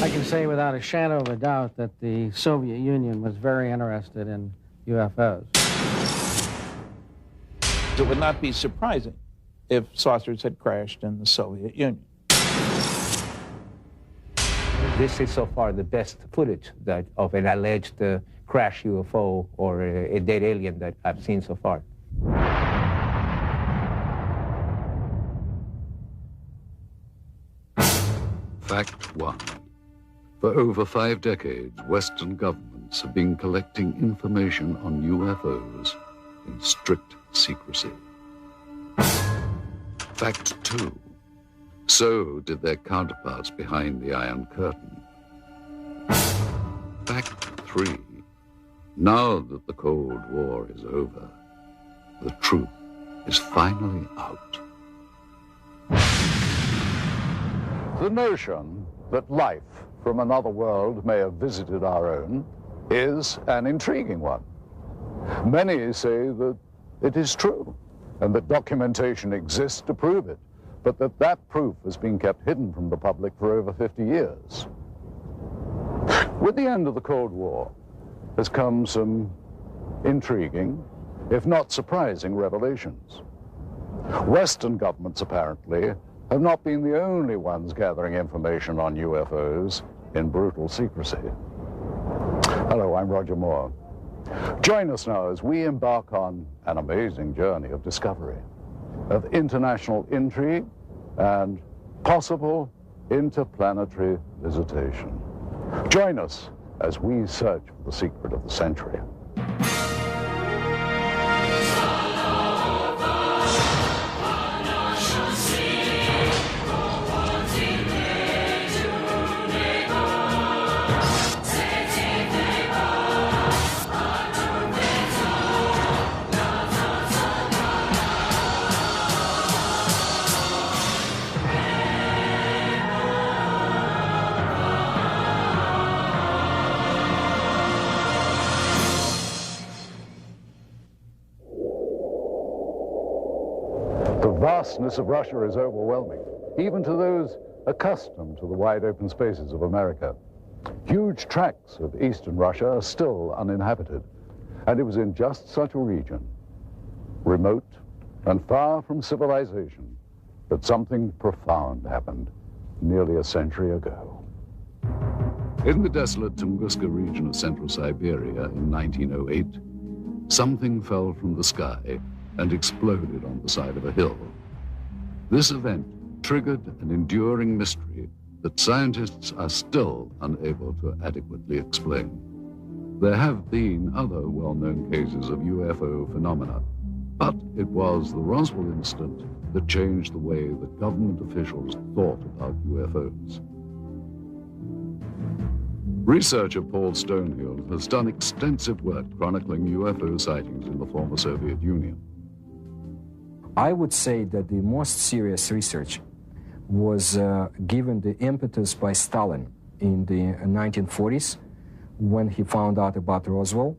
I can say without a shadow of a doubt that the Soviet Union was very interested in UFOs. It would not be surprising if saucers had crashed in the Soviet Union. This is so far the best footage of an alleged crash UFO or a dead alien that I've seen so far. Fact 1. For over 5 decades, Western governments have been collecting information on UFOs in strict secrecy. Fact 2. So did their counterparts behind the Iron Curtain. Fact 3. Now that the Cold War is over, the truth is finally out. The notion that life from another world may have visited our own is an intriguing one. Many say that it is true and that documentation exists to prove it, but that proof has been kept hidden from the public for over 50 years. With the end of the Cold War has come some intriguing, if not surprising, revelations. Western governments apparently have not been the only ones gathering information on UFOs in brutal secrecy. Hello, I'm Roger Moore. Join us now as we embark on an amazing journey of discovery, of international intrigue and possible interplanetary visitation. Join us as we search for the secret of the century. The vastness of Russia is overwhelming, even to those accustomed to the wide open spaces of America. Huge tracts of eastern Russia are still uninhabited, and it was in just such a region, remote and far from civilization, that something profound happened nearly a century ago. In the desolate Tunguska region of central Siberia in 1908, something fell from the sky and exploded on the side of a hill. This event triggered an enduring mystery that scientists are still unable to adequately explain. There have been other well-known cases of UFO phenomena, but it was the Roswell incident that changed the way that government officials thought about UFOs. Researcher Paul Stonehill has done extensive work chronicling UFO sightings in the former Soviet Union. I would say that the most serious research was given the impetus by Stalin in the 1940s when he found out about Roswell.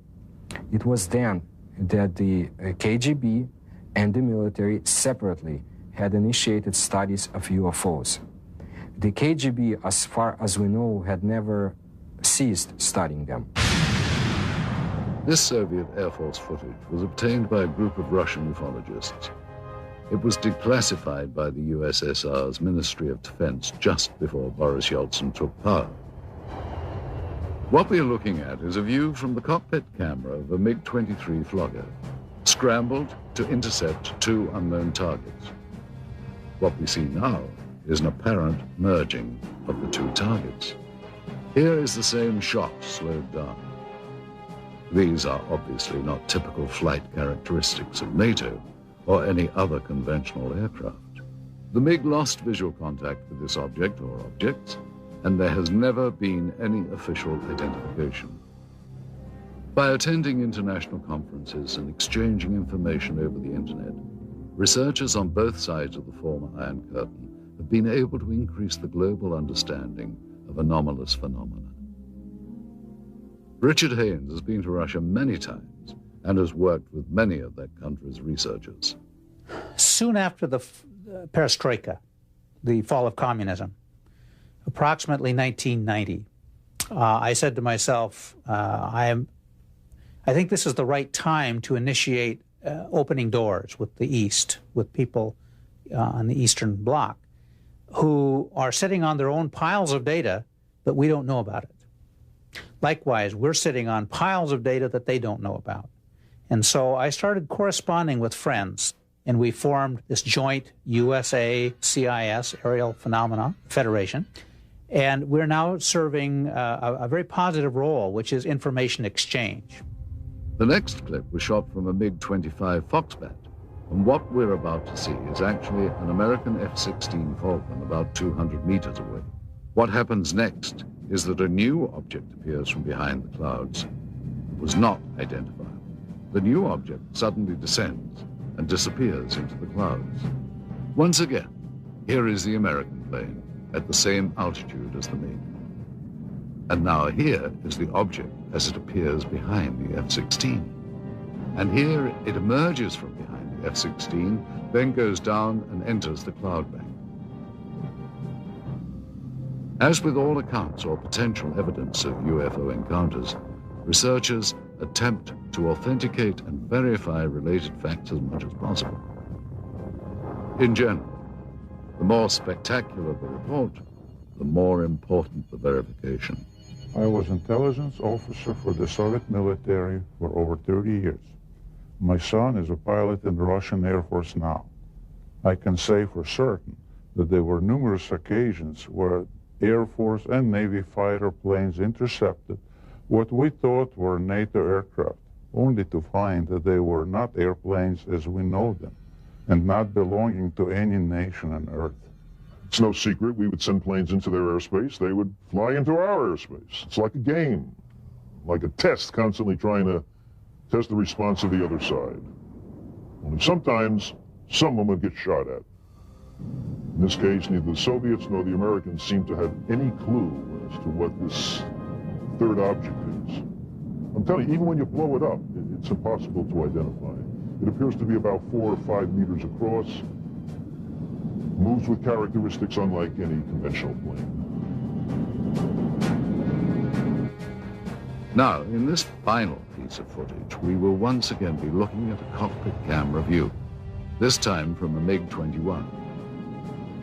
It was then that the KGB and the military separately had initiated studies of UFOs. The KGB, as far as we know, had never ceased studying them. This Soviet Air Force footage was obtained by a group of Russian ufologists. It was declassified by the USSR's Ministry of Defense just before Boris Yeltsin took power. What we are looking at is a view from the cockpit camera of a MiG-23 Flogger, scrambled to intercept 2 unknown targets. What we see now is an apparent merging of the 2 targets. Here is the same shot slowed down. These are obviously not typical flight characteristics of NATO or any other conventional aircraft. The MiG lost visual contact with this object or objects, and there has never been any official identification. By attending international conferences and exchanging information over the internet, researchers on both sides of the former Iron Curtain have been able to increase the global understanding of anomalous phenomena. Richard Haynes has been to Russia many times and has worked with many of that country's researchers. Soon after the perestroika, the fall of communism, approximately 1990. I said to myself, I think this is the right time to initiate opening doors with the East, with people on the Eastern Bloc who are sitting on their own piles of data, but we don't know about it. Likewise, we're sitting on piles of data that they don't know about. And so I started corresponding with friends, and we formed this joint USA-CIS Aerial Phenomena Federation. And we're now serving a very positive role, which is information exchange. The next clip was shot from a MiG-25 Foxbat, and what we're about to see is actually an American F-16 Falcon about 200 meters away. What happens next is that a new object appears from behind the clouds. It was not identifiable. The new object suddenly descends and disappears into the clouds. Once again, here is the American plane at the same altitude as the MiG. And now here is the object as it appears behind the F-16. And here it emerges from behind the F-16, then goes down and enters the cloud bank. As with all accounts or potential evidence of UFO encounters, researchers attempt to authenticate and verify related facts as much as possible. In general, the more spectacular the report, the more important the verification. I was intelligence officer for the Soviet military for over 30 years. My son is a pilot in the Russian Air Force now. I can say for certain that there were numerous occasions where Air Force and Navy fighter planes intercepted what we thought were NATO aircraft, only to find that they were not airplanes as we know them, and not belonging to any nation on Earth. It's no secret we would send planes into their airspace. They would fly into our airspace. It's like a game, like a test, constantly trying to test the response of the other side. Only sometimes, some of them would get shot at. In this case, neither the Soviets nor the Americans seem to have any clue as to what this third object is. I'm telling you, even when you blow it up, it's impossible to identify. It appears to be about 4 or 5 meters across, moves with characteristics unlike any conventional plane. Now, in this final piece of footage, we will once again be looking at a cockpit camera view, this time from a MiG-21.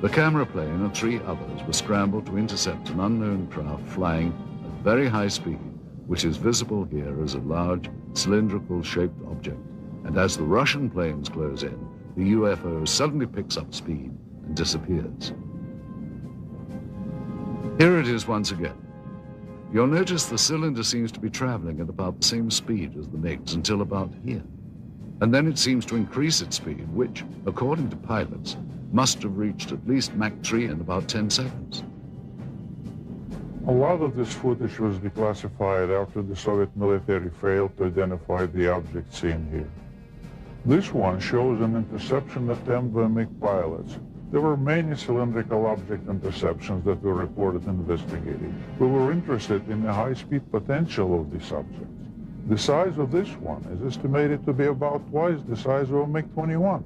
The camera plane and 3 others were scrambled to intercept an unknown craft flying at very high speed, which is visible here as a large cylindrical-shaped object. And as the Russian planes close in, the UFO suddenly picks up speed and disappears. Here it is once again. You'll notice the cylinder seems to be traveling at about the same speed as the MiGs until about here. And then it seems to increase its speed, which, according to pilots, must have reached at least Mach 3 in about 10 seconds. A lot of this footage was declassified after the Soviet military failed to identify the object seen here. This one shows an interception attempt by MiG pilots. There were many cylindrical object interceptions that were reported and investigated. We were interested in the high-speed potential of these objects. The size of this one is estimated to be about twice the size of a MiG-21.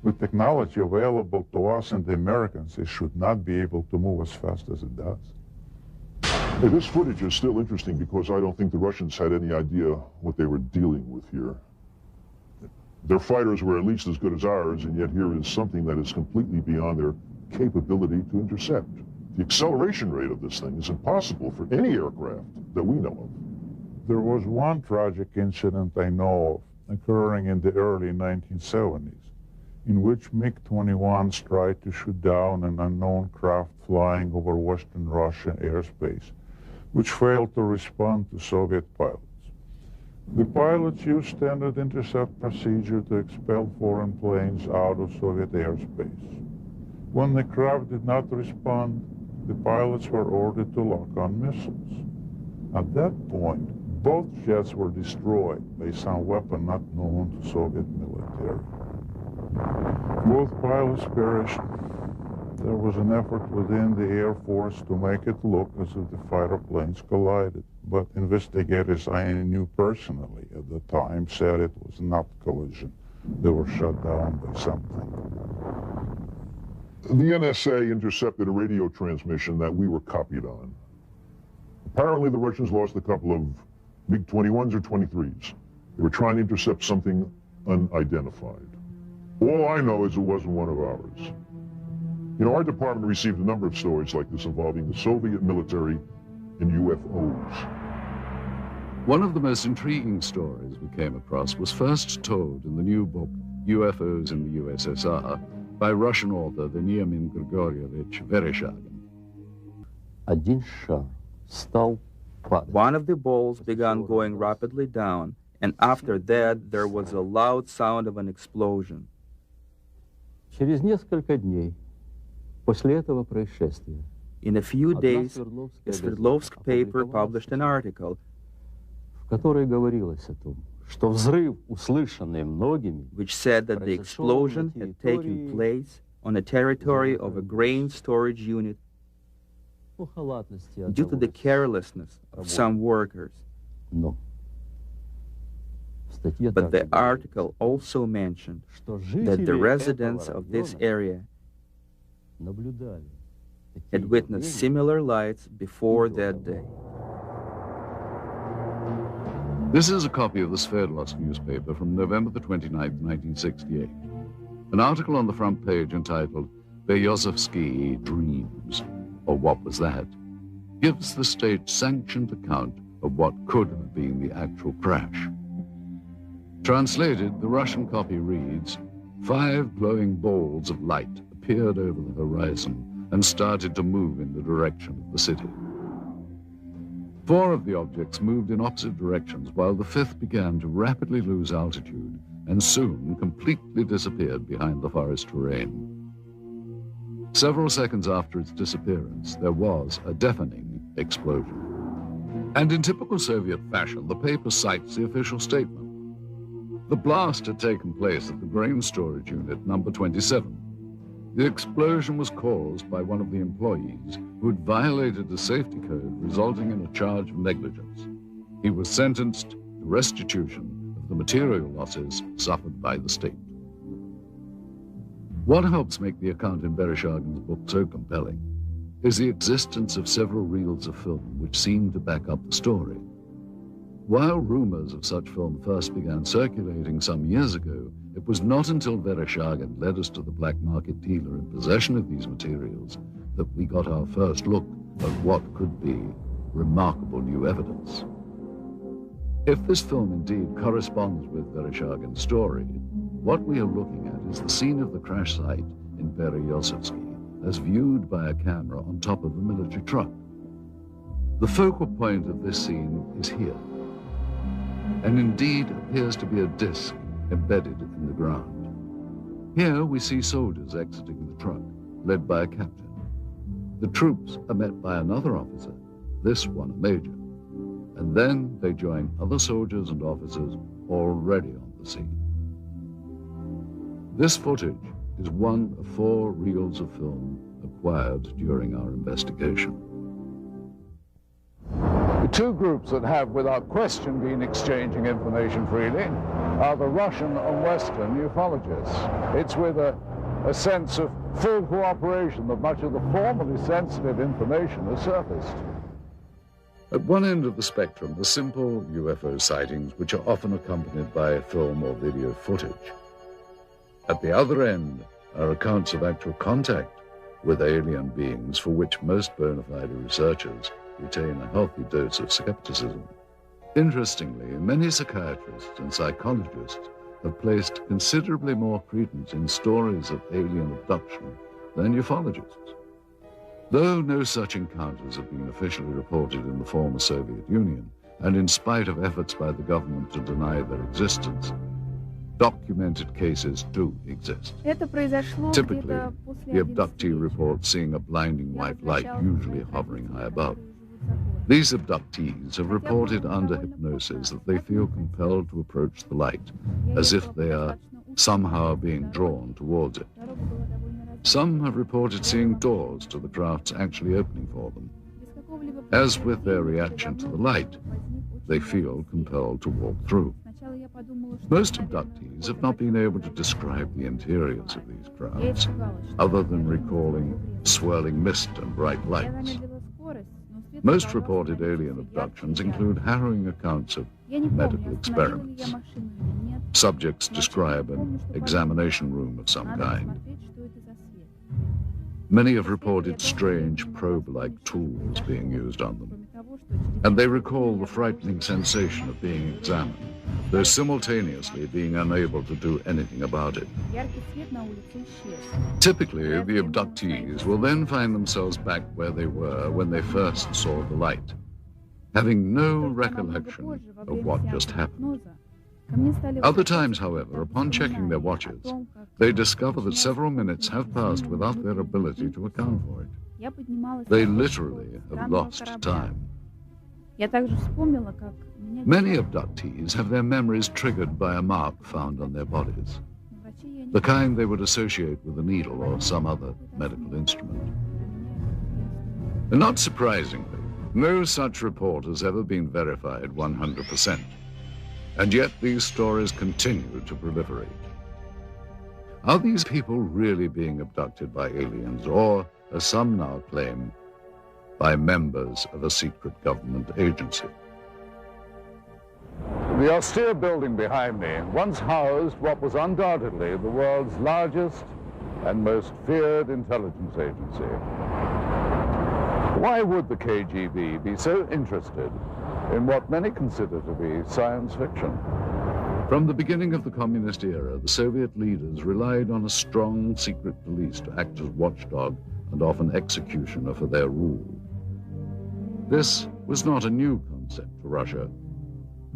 With technology available to us and the Americans, it should not be able to move as fast as it does. Hey, this footage is still interesting because I don't think the Russians had any idea what they were dealing with here. Their fighters were at least as good as ours, and yet here is something that is completely beyond their capability to intercept. The acceleration rate of this thing is impossible for any aircraft that we know of. There was one tragic incident I know of occurring in the early 1970s, in which MiG-21s tried to shoot down an unknown craft flying over Western Russian airspace, which failed to respond to Soviet pilots. The pilots used standard intercept procedure to expel foreign planes out of Soviet airspace. When the craft did not respond, the pilots were ordered to lock on missiles. At that point, both jets were destroyed by some weapon not known to Soviet military. Both pilots perished. There was an effort within the Air Force to make it look as if the fighter planes collided, but investigators I knew personally at the time said it was not collision. They were shot down by something. The NSA intercepted a radio transmission that we were copied on. Apparently, the Russians lost a couple of MiG-21s or 23s. They were trying to intercept something unidentified. All I know is it wasn't one of ours. You know, our department received a number of stories like this involving the Soviet military and UFOs. One of the most intriguing stories we came across was first told in the new book, UFOs in the USSR, by Russian author Veniamin Grigorievich Vereshchagin. One of the balls began going rapidly down, and after that there was a loud sound of an explosion. Через несколько дней после этого происшествия In a few days, a Sverdlovsk paper published an article в которой говорилось о том, что взрыв, услышанный многими, which said that the explosion had taken place on the territory of a grain storage unit due to the carelessness of some workers. But the article also mentioned that the residents of this area had witnessed similar lights before that day. This is a copy of the Sverdlovsk newspaper from November the 29th, 1968. An article on the front page entitled Berezovsky Dreams, or What Was That?, gives the state-sanctioned account of what could have been the actual crash. Translated, the Russian copy reads, 5 glowing balls of light appeared over the horizon and started to move in the direction of the city. 4 of the objects moved in opposite directions, while the 5th began to rapidly lose altitude and soon completely disappeared behind the forest terrain. Several seconds after its disappearance, there was a deafening explosion. And in typical Soviet fashion, the paper cites the official statement. The blast had taken place at the grain storage unit number 27. The explosion was caused by one of the employees who had violated the safety code, resulting in a charge of negligence. He was sentenced to restitution of the material losses suffered by the state. What helps make the account in Vereshchagin's book so compelling is the existence of several reels of film which seem to back up the story. While rumors of such film first began circulating some years ago, it was not until Vereshchagin led us to the black market dealer in possession of these materials that we got our first look at what could be remarkable new evidence. If this film indeed corresponds with Vereshchagin's story, what we are looking at is the scene of the crash site in Berezovsky as viewed by a camera on top of a military truck. The focal point of this scene is here, and indeed appears to be a disc embedded in the ground. Here we see soldiers exiting the truck, led by a captain. The troops are met by another officer, this one a major, and then they join other soldiers and officers already on the scene. This footage is one of 4 reels of film acquired during our investigation. The 2 groups that have, without question, been exchanging information freely are the Russian and Western ufologists. It's with a sense of full cooperation that much of the formerly sensitive information has surfaced. At one end of the spectrum, the simple UFO sightings, which are often accompanied by film or video footage. At the other end are accounts of actual contact with alien beings for which most bona fide researchers retain a healthy dose of skepticism. Interestingly, many psychiatrists and psychologists have placed considerably more credence in stories of alien abduction than ufologists. Though no such encounters have been officially reported in the former Soviet Union, and in spite of efforts by the government to deny their existence, documented cases do exist. Typically, the abductee reports seeing a blinding white light, usually hovering high above. These abductees have reported under hypnosis that they feel compelled to approach the light, as if they are somehow being drawn towards it. Some have reported seeing doors to the crafts actually opening for them. As with their reaction to the light, they feel compelled to walk through. Most abductees have not been able to describe the interiors of these backgrounds, other than recalling swirling mist and bright lights. Most reported alien abductions include harrowing accounts of medical experiments. Subjects describe an examination room of some kind. Many have reported strange probe-like tools being used on them, and they recall the frightening sensation of being examined, though simultaneously being unable to do anything about it. Typically, the abductees will then find themselves back where they were when they first saw the light, having no recollection of what just happened. Other times, however, upon checking their watches, they discover that several minutes have passed without their ability to account for it. They literally have lost time. Many abductees have their memories triggered by a mark found on their bodies, the kind they would associate with a needle or some other medical instrument. And not surprisingly, no such report has ever been verified 100%. And yet these stories continue to proliferate. Are these people really being abducted by aliens, or, as some now claim, by members of a secret government agency? The austere building behind me once housed what was undoubtedly the world's largest and most feared intelligence agency. Why would the KGB be so interested in what many consider to be science fiction? From the beginning of the communist era, the Soviet leaders relied on a strong secret police to act as watchdog and often executioner for their rule. This was not a new concept for Russia.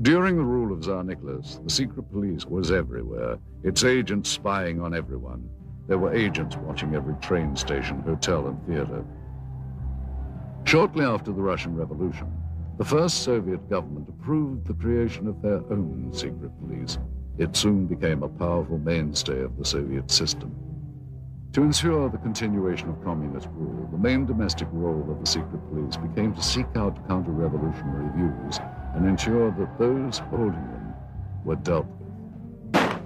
During the rule of Tsar Nicholas, the secret police was everywhere, its agents spying on everyone. There were agents watching every train station, hotel, and theater. Shortly after the Russian Revolution, the first Soviet government approved the creation of their own secret police. It soon became a powerful mainstay of the Soviet system. To ensure the continuation of communist rule, the main domestic role of the secret police became to seek out counter-revolutionary views and ensure that those holding them were dealt with.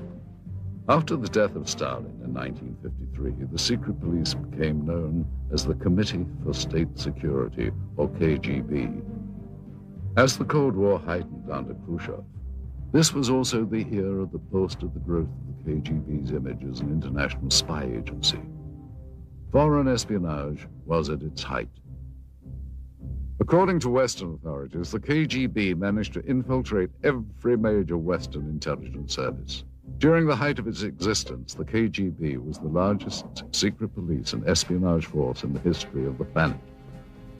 After the death of Stalin in 1953, the secret police became known as the Committee for State Security, or KGB. As the Cold War heightened under Khrushchev, this was also the era that boasted the growth of the KGB's image as an international spy agency. Foreign espionage was at its height. According to Western authorities, the KGB managed to infiltrate every major Western intelligence service. During the height of its existence, the KGB was the largest secret police and espionage force in the history of the planet,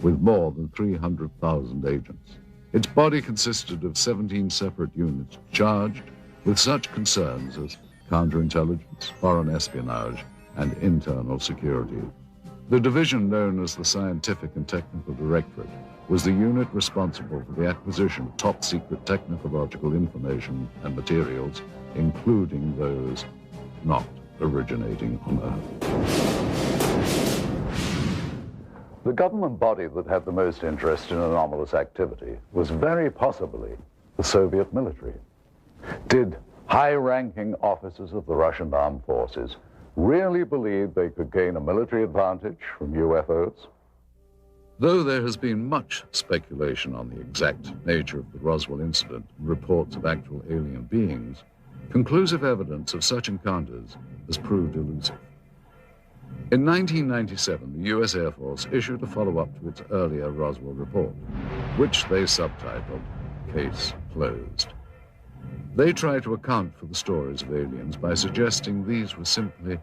with more than 300,000 agents. Its body consisted of 17 separate units charged with such concerns as counterintelligence, foreign espionage, and internal security. The division known as the Scientific and Technical Directorate was the unit responsible for the acquisition of top-secret technological information and materials, including those not originating on Earth. The government body that had the most interest in anomalous activity was very possibly the Soviet military. Did high-ranking officers of the Russian armed forces really believe they could gain a military advantage from UFOs? Though there has been much speculation on the exact nature of the Roswell incident and reports of actual alien beings, conclusive evidence of such encounters has proved elusive. In 1997, the U.S. Air Force issued a follow-up to its earlier Roswell report, which they subtitled Case Closed. They tried to account for the stories of aliens by suggesting these were simply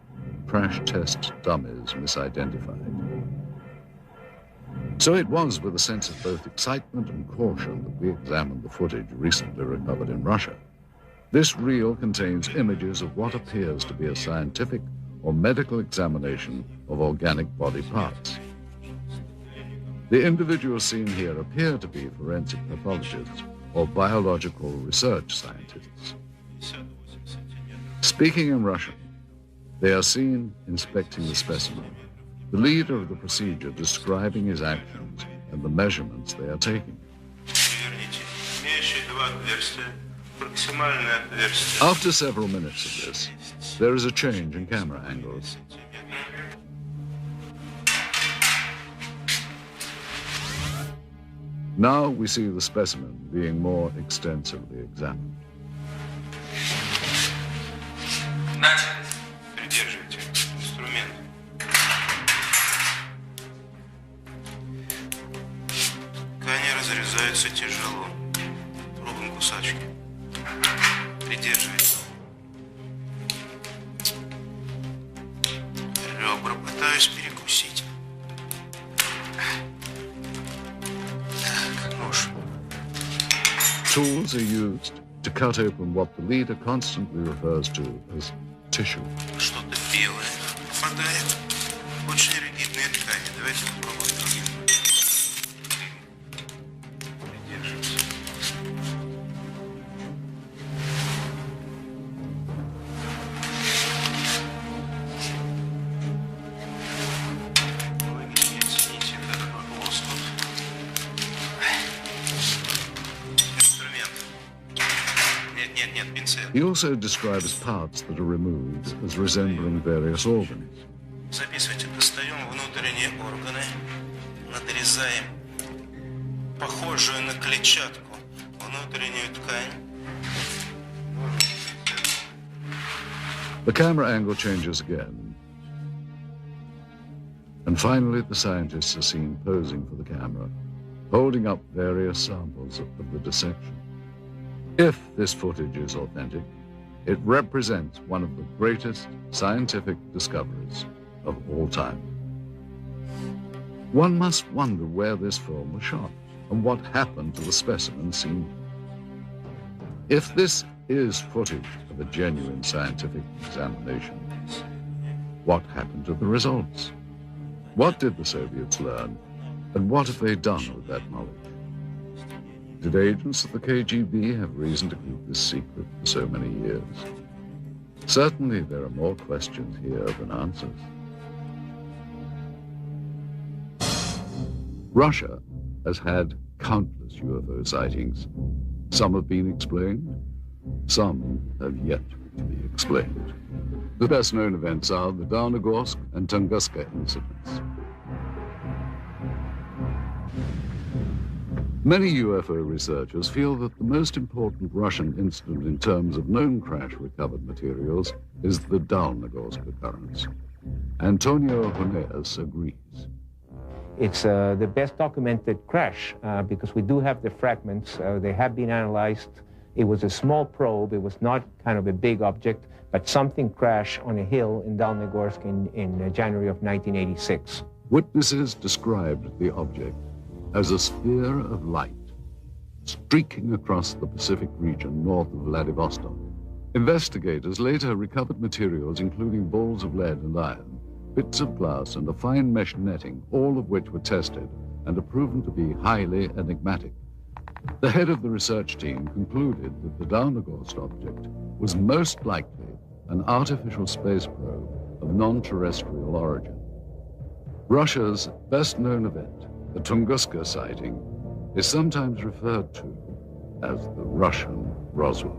crash test dummies misidentified. So it was with a sense of both excitement and caution that we examined the footage recently recovered in Russia. This reel contains images of what appears to be a scientific or medical examination of organic body parts. The individuals seen here appear to be forensic pathologists or biological research scientists. Speaking in Russian, they are seen inspecting the specimen, the leader of the procedure describing his actions and the measurements they are taking. After several minutes of this, there is a change in camera angles. Now we see the specimen being more extensively examined. Придерживайте инструмент. Ткани разрезаются тяжело. Пробуем кусачки. Придерживайте. Ребра пытаюсь перекусить. Так, нож. Tools are used to cut open what the leader constantly refers to as tissue. Что-то белое попадает. Очень ригидные ткани. Давайте попробуем другим. Придерживайся. Вы не оцените этот лоскут. Инструмент. Нет, пинцет. He also describes parts that are removed as resembling various organs. Записывайте, достаем внутренние органы, надрезаем похожую на клетчатку внутреннюю ткань. The camera angle changes again. And finally, the scientists are seen posing for the camera, holding up various samples of the dissection. If this footage is authentic, it represents one of the greatest scientific discoveries of all time. One must wonder where this film was shot and what happened to the specimen seen. If this is footage of a genuine scientific examination, what happened to the results? What did the Soviets learn, and what have they done with that knowledge? Did agents of the KGB have reason to keep this secret for so many years? Certainly there are more questions here than answers. Russia has had countless UFO sightings. Some have been explained, some have yet to be explained. The best known events are the Downogorsk and Tunguska incidents. Many UFO researchers feel that the most important Russian incident in terms of known crash recovered materials is the Downogorsk occurrence. Antonio Huneas agrees. It's the best documented crash because we do have the fragments. They have been analyzed. It was a small probe. It was not kind of a big object, but something crashed on a hill in Downogorsk in January of 1986. Witnesses described the object as a sphere of light streaking across the Pacific region north of Vladivostok. Investigators later recovered materials including balls of lead and iron, bits of glass and a fine mesh netting, all of which were tested and are proven to be highly enigmatic. The head of the research team concluded that the Downogorsk object was most likely an artificial space probe of non-terrestrial origin. Russia's best-known event, the Tunguska sighting, is sometimes referred to as the Russian Roswell.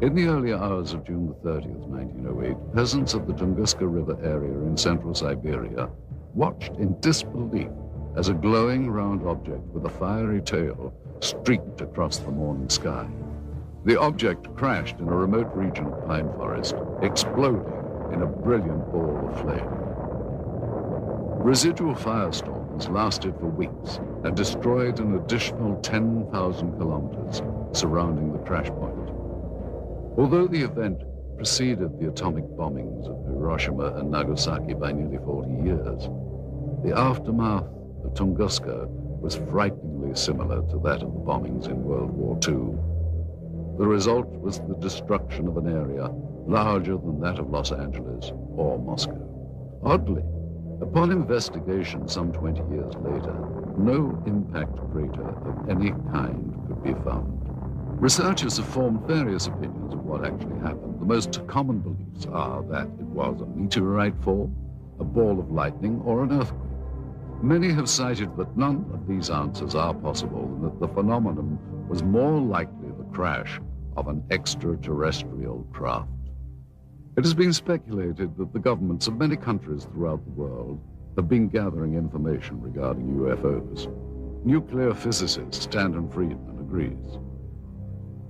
In the early hours of June the 30th, 1908, peasants of the Tunguska River area in central Siberia watched in disbelief as a glowing round object with a fiery tail streaked across the morning sky. The object crashed in a remote region of pine forest, exploding in a brilliant ball of flame. Residual firestorms lasted for weeks and destroyed an additional 10,000 kilometers surrounding the crash point. Although the event preceded the atomic bombings of Hiroshima and Nagasaki by nearly 40 years, the aftermath of Tunguska was frighteningly similar to that of the bombings in World War II. The result was the destruction of an area larger than that of Los Angeles or Moscow. Oddly, upon investigation some 20 years later, no impact crater of any kind could be found. Researchers have formed various opinions of what actually happened. The most common beliefs are that it was a meteorite fall, a ball of lightning, or an earthquake. Many have cited that none of these answers are possible and that the phenomenon was more likely the crash of an extraterrestrial craft. It has been speculated that the governments of many countries throughout the world have been gathering information regarding UFOs. Nuclear physicist Stanton Friedman agrees.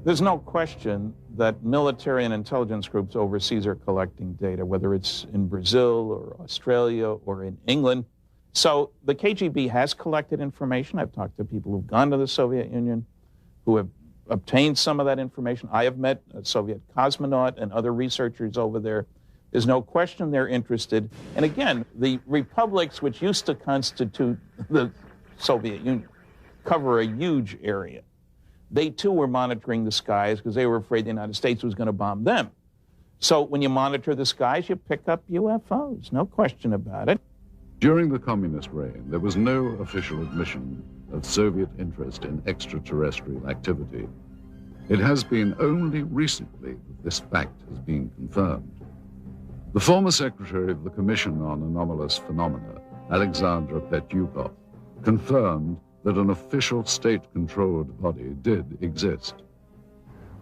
There's no question that military and intelligence groups overseas are collecting data, whether it's in Brazil or Australia or in England. So the KGB has collected information. I've talked to people who've gone to the Soviet Union, who have obtained some of that information. I have met a Soviet cosmonaut and other researchers over there. There's no question they're interested. And again, the republics which used to constitute the Soviet Union cover a huge area. They too were monitoring the skies because they were afraid the United States was going to bomb them. So when you monitor the skies, you pick up UFOs, no question about it. During the communist reign, there was no official admission of Soviet interest in extraterrestrial activity. It has been only recently that this fact has been confirmed. The former secretary of the Commission on Anomalous Phenomena, Alexandra Petyukov, confirmed that an official state-controlled body did exist.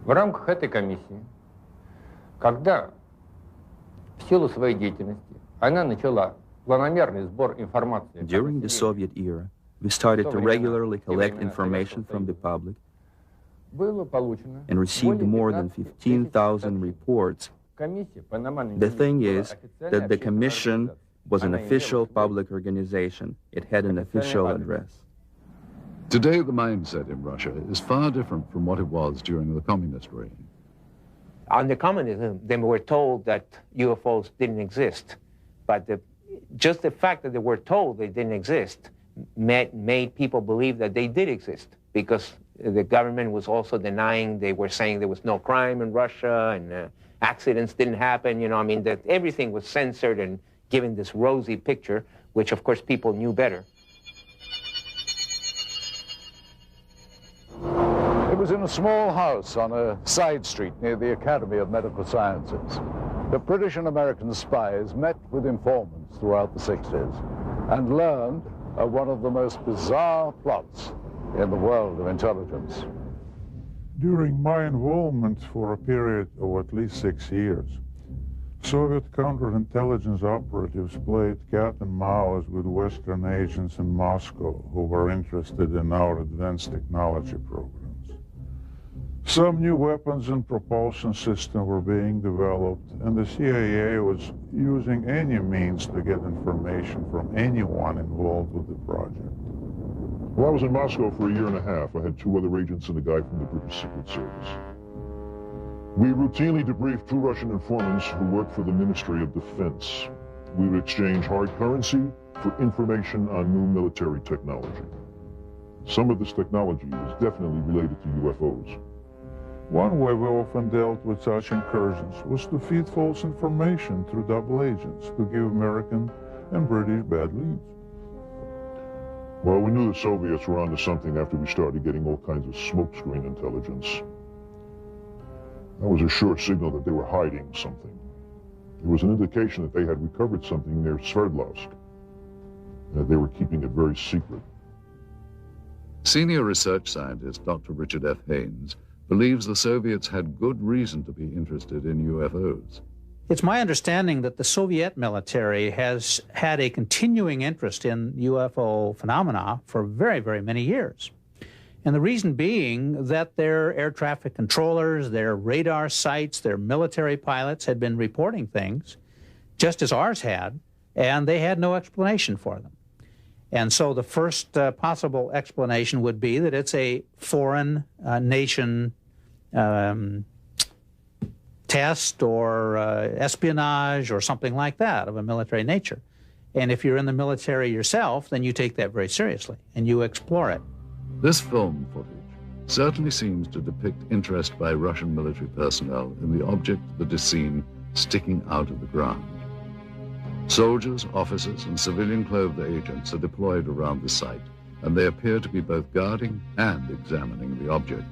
В рамках этой комиссии, когда в силу своей деятельности она начала планомерный сбор информации. During the Soviet era, we started to regularly collect information from the public and received more than 15,000 reports. The thing is that the commission was an official public organization. It had an official address. Today, the mindset in Russia is far different from what it was during the communist reign. Under communism, they were told that UFOs didn't exist, but just the fact that they were told they didn't exist made people believe that they did exist, because the government was also denying. They were saying there was no crime in Russia and accidents didn't happen. You know, I mean, that everything was censored and given this rosy picture, which of course people knew better. It was in a small house on a side street near the Academy of Medical Sciences. The British and American spies met with informants throughout the 60s and learned of one of the most bizarre plots in the world of intelligence. During my involvement for a period of at least 6 years, Soviet counterintelligence operatives played cat and mouse with Western agents in Moscow who were interested in our advanced technology programs. Some new weapons and propulsion systems were being developed, and the CIA was using any means to get information from anyone involved with the project. Well, I was in Moscow for a year and a half. I had 2 other agents and a guy from the British Secret Service. We routinely debriefed 2 Russian informants who worked for the Ministry of Defense. We would exchange hard currency for information on new military technology. Some of this technology was definitely related to UFOs. One way we often dealt with such incursions was to feed false information through double agents to give American and British bad leads. Well, we knew the Soviets were onto something after we started getting all kinds of smokescreen intelligence. That was a sure signal that they were hiding something. It was an indication that they had recovered something near Sverdlovsk. They were keeping it very secret. Senior research scientist Dr. Richard F. Haynes believes the Soviets had good reason to be interested in UFOs. It's my understanding that the Soviet military has had a continuing interest in UFO phenomena for very, very many years. And the reason being that their air traffic controllers, their radar sites, their military pilots had been reporting things, just as ours had, and they had no explanation for them. And so the first possible explanation would be that it's a foreign nation test or espionage or something like that of a military nature. And if you're in the military yourself, then you take that very seriously and you explore it. This film footage certainly seems to depict interest by Russian military personnel in the object that is seen sticking out of the ground. Soldiers, officers, and civilian-clothed agents are deployed around the site, and they appear to be both guarding and examining the object.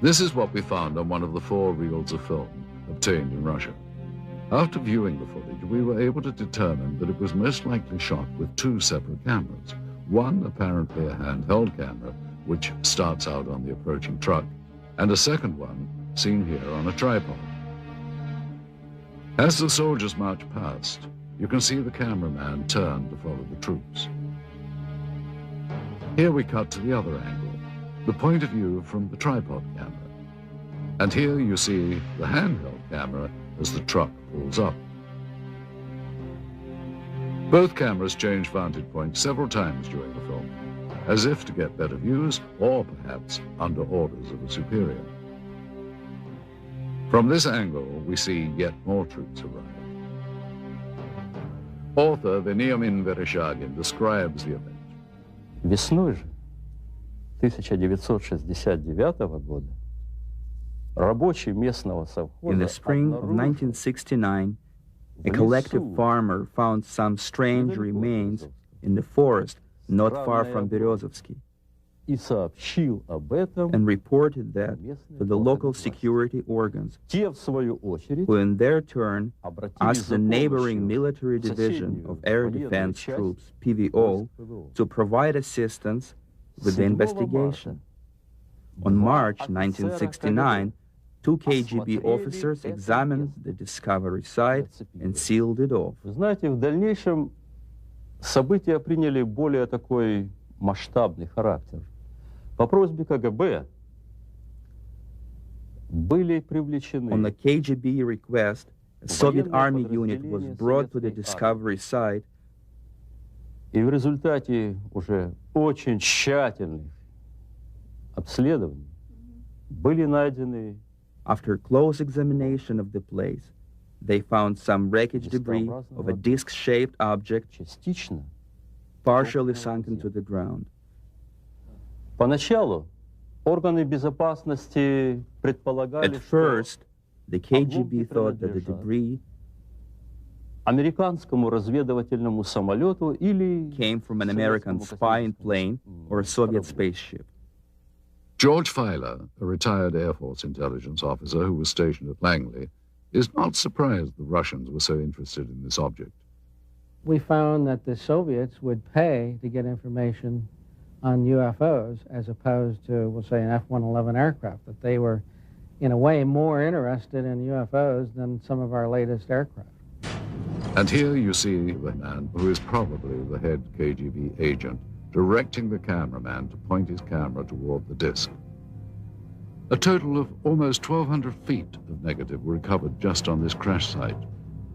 This is what we found on one of the 4 reels of film obtained in Russia. After viewing the footage, we were able to determine that it was most likely shot with 2 separate cameras. One apparently a handheld camera, which starts out on the approaching truck, and a second one seen here on a tripod. As the soldiers march past, you can see the cameraman turn to follow the troops. Here we cut to the other angle, the point of view from the tripod camera. And here you see the handheld camera as the truck pulls up. Both cameras change vantage points several times during the film, as if to get better views or perhaps under orders of a superior. From this angle, we see yet more troops arrive. Author Veniamin Vereshchagin describes the event. Весной же 1969 года рабочий местного совхоза In the spring of 1969, a collective farmer found some strange remains in the forest not far from Berezovsky и сообщил об этом, and reported that to the local security organs, те в свою очередь who in their turn обратились asked за the neighboring помощью military division of Air военной Defense части Troops, PVO, ПВО. to provide assistance with the 7 investigation. On March 1969, 2 KGB officers examined the discovery site and sealed it off. Вы знаете, в дальнейшем события приняли более такой масштабный характер. По просьбе КГБ были привлечены On the KGB request, a Soviet army unit was brought to the discovery site, и в результате уже очень тщательных обследований были найдены after close examination of the place. They found some wreckage debris of a disc-shaped object частично. partially sunk into the ground. Поначалу органы безопасности предполагали, At first, the KGB thought that the debris американскому разведывательному самолету или came from an American spying plane or a Soviet spaceship. George Filer, a retired Air Force intelligence officer who was stationed at Langley, is not surprised the Russians were so interested in this object. We found that the Soviets would pay to get information on UFOs as opposed to, we'll say, an F-111 aircraft, that they were, in a way, more interested in UFOs than some of our latest aircraft. And here you see the man who is probably the head KGB agent directing the cameraman to point his camera toward the disc. A total of almost 1,200 feet of negative were recovered just on this crash site.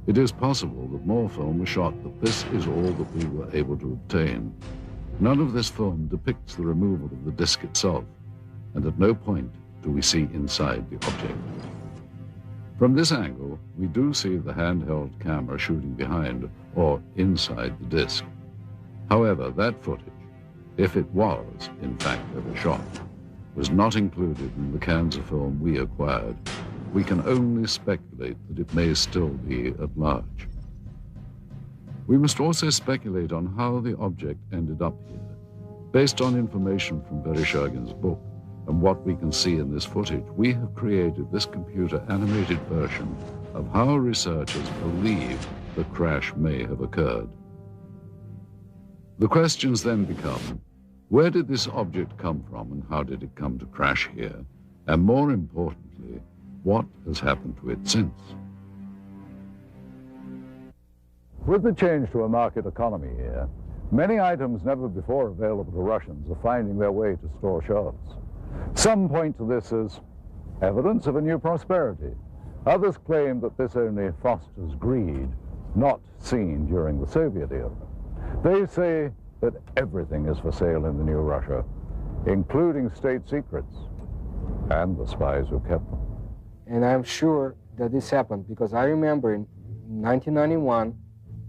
It is possible that more film was shot, but this is all that we were able to obtain. None of this film depicts the removal of the disc itself, and at no point do we see inside the object. From this angle, we do see the handheld camera shooting behind or inside the disc. However, that footage, if it was, in fact, ever shot, was not included in the cans of film we acquired. We can only speculate that it may still be at large. We must also speculate on how the object ended up here. Based on information from Vereshchagin's book and what we can see in this footage, we have created this computer-animated version of how researchers believe the crash may have occurred. The questions then become, where did this object come from and how did it come to crash here? And more importantly, what has happened to it since? With the change to a market economy here, many items never before available to Russians are finding their way to store shelves. Some point to this as evidence of a new prosperity. Others claim that this only fosters greed, not seen during the Soviet era. They say that everything is for sale in the new Russia, including state secrets and the spies who kept them. And I'm sure that this happened because I remember in 1991,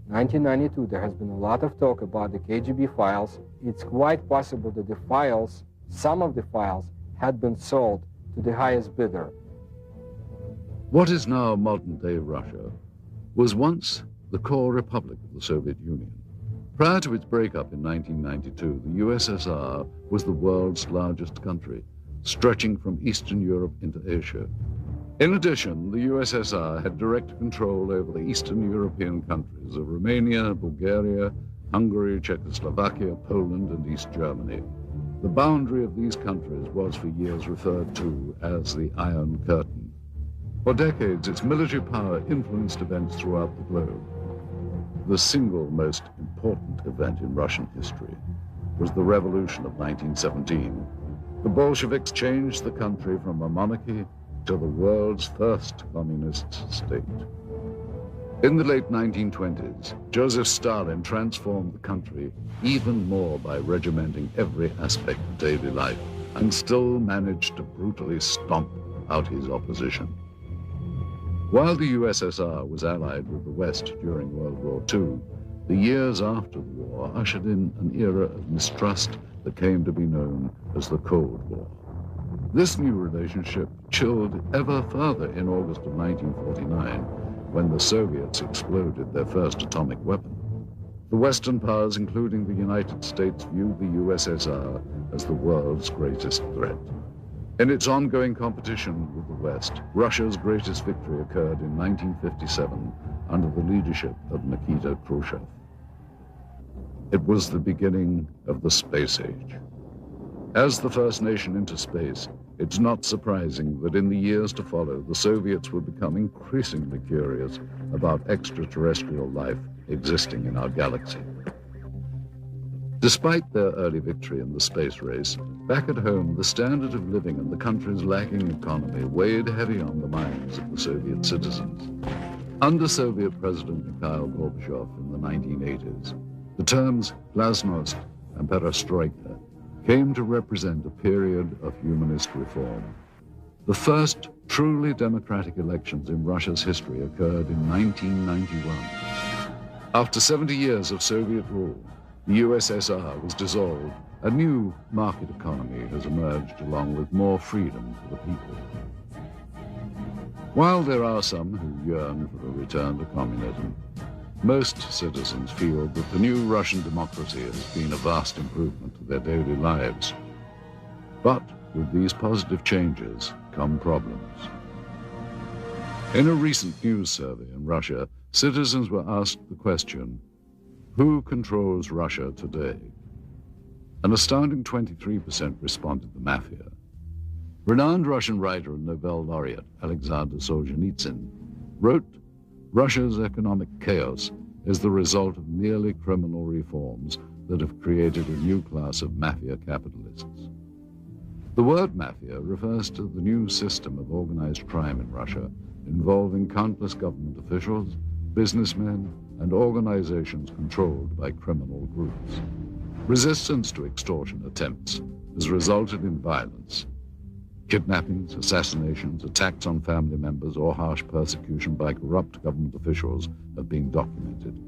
1992, there has been a lot of talk about the KGB files. It's quite possible that the files, some of the files, had been sold to the highest bidder. What is now modern-day Russia was once the core republic of the Soviet Union. Prior to its breakup in 1992, the USSR was the world's largest country, stretching from Eastern Europe into Asia. In addition, the USSR had direct control over the Eastern European countries of Romania, Bulgaria, Hungary, Czechoslovakia, Poland, and East Germany. The boundary of these countries was for years referred to as the Iron Curtain. For decades, its military power influenced events throughout the globe. The single most important event in Russian history was the Revolution of 1917. The Bolsheviks changed the country from a monarchy to the world's first communist state. In the late 1920s, Joseph Stalin transformed the country even more by regimenting every aspect of daily life and still managed to brutally stomp out his opposition. While the USSR was allied with the West during World War II, the years after the war ushered in an era of mistrust that came to be known as the Cold War. This new relationship chilled ever further in August of 1949, when the Soviets exploded their first atomic weapon. The Western powers, including the United States, viewed the USSR as the world's greatest threat. In its ongoing competition with the West, Russia's greatest victory occurred in 1957 under the leadership of Nikita Khrushchev. It was the beginning of the space age. As the first nation into space, it's not surprising that in the years to follow, the Soviets would become increasingly curious about extraterrestrial life existing in our galaxy. Despite their early victory in the space race, back at home, the standard of living and the country's lagging economy weighed heavy on the minds of the Soviet citizens. Under Soviet President Mikhail Gorbachev in the 1980s, the terms glasnost and perestroika came to represent a period of humanist reform. The first truly democratic elections in Russia's history occurred in 1991. After 70 years of Soviet rule, the USSR was dissolved. A new market economy has emerged along with more freedom for the people. While there are some who yearn for a return to communism, most citizens feel that the new Russian democracy has been a vast improvement to their daily lives. But with these positive changes come problems. In a recent news survey in Russia, citizens were asked the question, who controls Russia today? An astounding 23% responded the mafia. Renowned Russian writer and Nobel laureate Alexander Solzhenitsyn wrote, Russia's economic chaos is the result of merely criminal reforms that have created a new class of mafia capitalists. The word mafia refers to the new system of organized crime in Russia involving countless government officials, businessmen, and organizations controlled by criminal groups. Resistance to extortion attempts has resulted in violence. Kidnappings, assassinations, attacks on family members, or harsh persecution by corrupt government officials have been documented.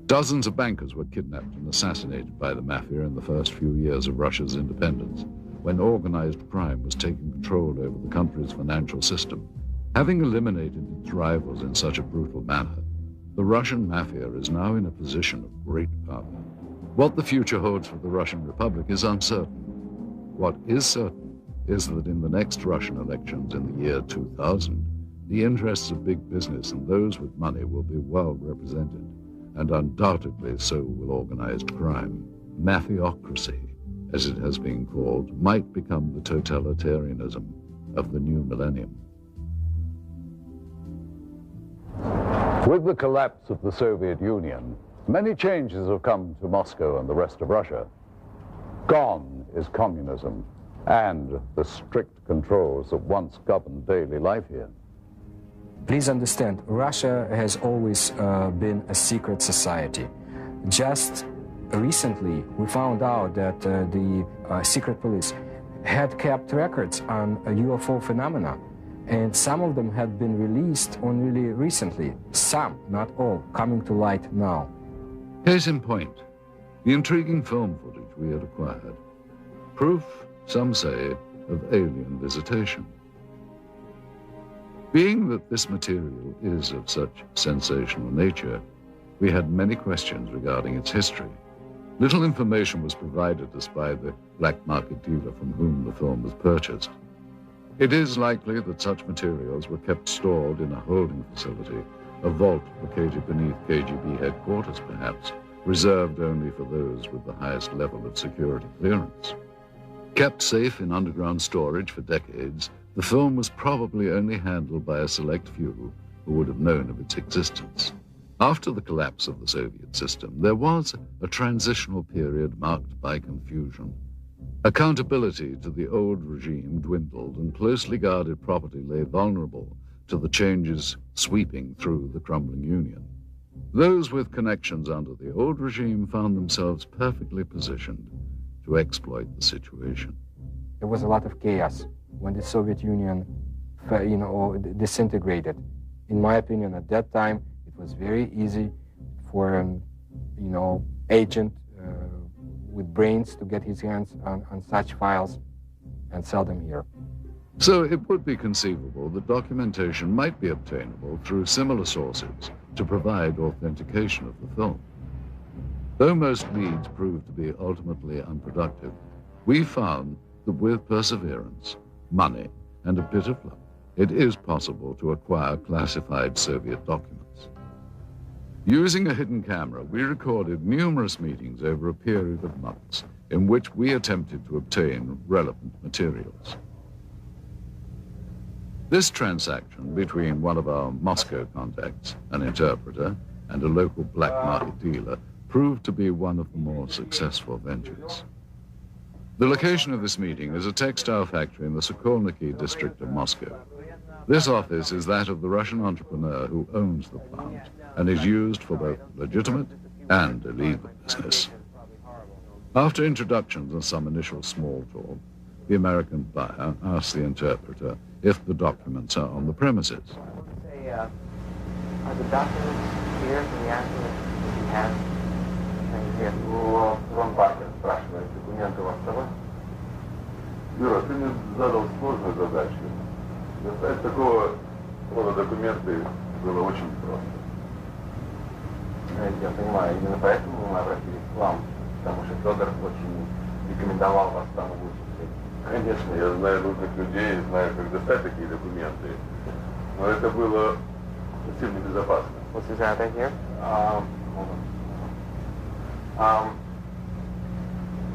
Dozens of bankers were kidnapped and assassinated by the mafia in the first few years of Russia's independence, when organized crime was taking control over the country's financial system. Having eliminated its rivals in such a brutal manner, the Russian mafia is now in a position of great power. What the future holds for the Russian Republic is uncertain. What is certain is that in the next Russian elections in the year 2000, the interests of big business and those with money will be well represented, and undoubtedly so will organized crime. Mafiocracy, as it has been called, might become the totalitarianism of the new millennium. With the collapse of the Soviet Union, many changes have come to Moscow and the rest of Russia. Gone is communism and the strict controls that once governed daily life here. Please understand, Russia has always been a secret society. Just recently, we found out that the secret police had kept records on UFO phenomena, and some of them had been released only recently. Some, not all, coming to light now. Case in point, the intriguing film footage we had acquired. Proof, some say, of alien visitation. Being that this material is of such sensational nature, we had many questions regarding its history. Little information was provided us by the black market dealer from whom the film was purchased. It is likely that such materials were kept stored in a holding facility, a vault located beneath KGB headquarters perhaps, reserved only for those with the highest level of security clearance. Kept safe in underground storage for decades, the film was probably only handled by a select few who would have known of its existence. After the collapse of the Soviet system, there was a transitional period marked by confusion. Accountability to the old regime dwindled, and closely guarded property lay vulnerable to the changes sweeping through the crumbling Union. Those with connections under the old regime found themselves perfectly positioned to exploit the situation. There was a lot of chaos when the Soviet Union, disintegrated. In my opinion, at that time, it was very easy for an, agent with brains to get his hands on such files and sell them here. So it would be conceivable that documentation might be obtainable through similar sources to provide authentication of the film. Though most leads proved to be ultimately unproductive, we found that with perseverance, money, and a bit of luck, it is possible to acquire classified Soviet documents. Using a hidden camera, we recorded numerous meetings over a period of months in which we attempted to obtain relevant materials. This transaction between one of our Moscow contacts, an interpreter, and a local black market dealer proved to be one of the more successful ventures. The location of this meeting is a textile factory in the Sokolniki district of Moscow. This office is that of the Russian entrepreneur who owns the plant and is used for both legitimate and illegal business. After introductions and some initial small talk, the American buyer asks the interpreter if the documents are on the premises. Are the documents here from the accident that you have? Вон Баркер спрашивает, документы у вас с собой? Юра, ты мне задал сложную задачу. Достать такого рода документы было очень просто. Я понимаю, именно поэтому мы обратились к вам, потому что Федор очень рекомендовал вас там улучшить. Конечно, я знаю нужных людей, знаю, как достать такие документы, но это было совсем небезопасно. What's his address here?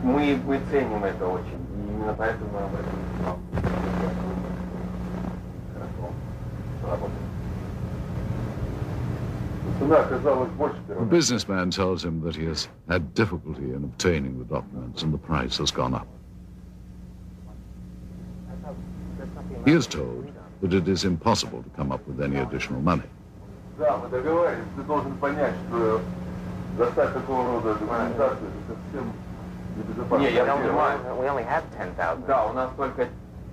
Мы ценим это очень, и именно поэтому мы обратились к вам. Хорошо, работаем. The businessman tells him that he has had difficulty in obtaining the documents and the price has gone up. He is told that it is impossible to come up with any additional money. Да, мы договаривались, ты должен понять, что достать такого рода документацию это совсем небезопасно. Не, я понимаю, we only have 10,000. Да, у нас только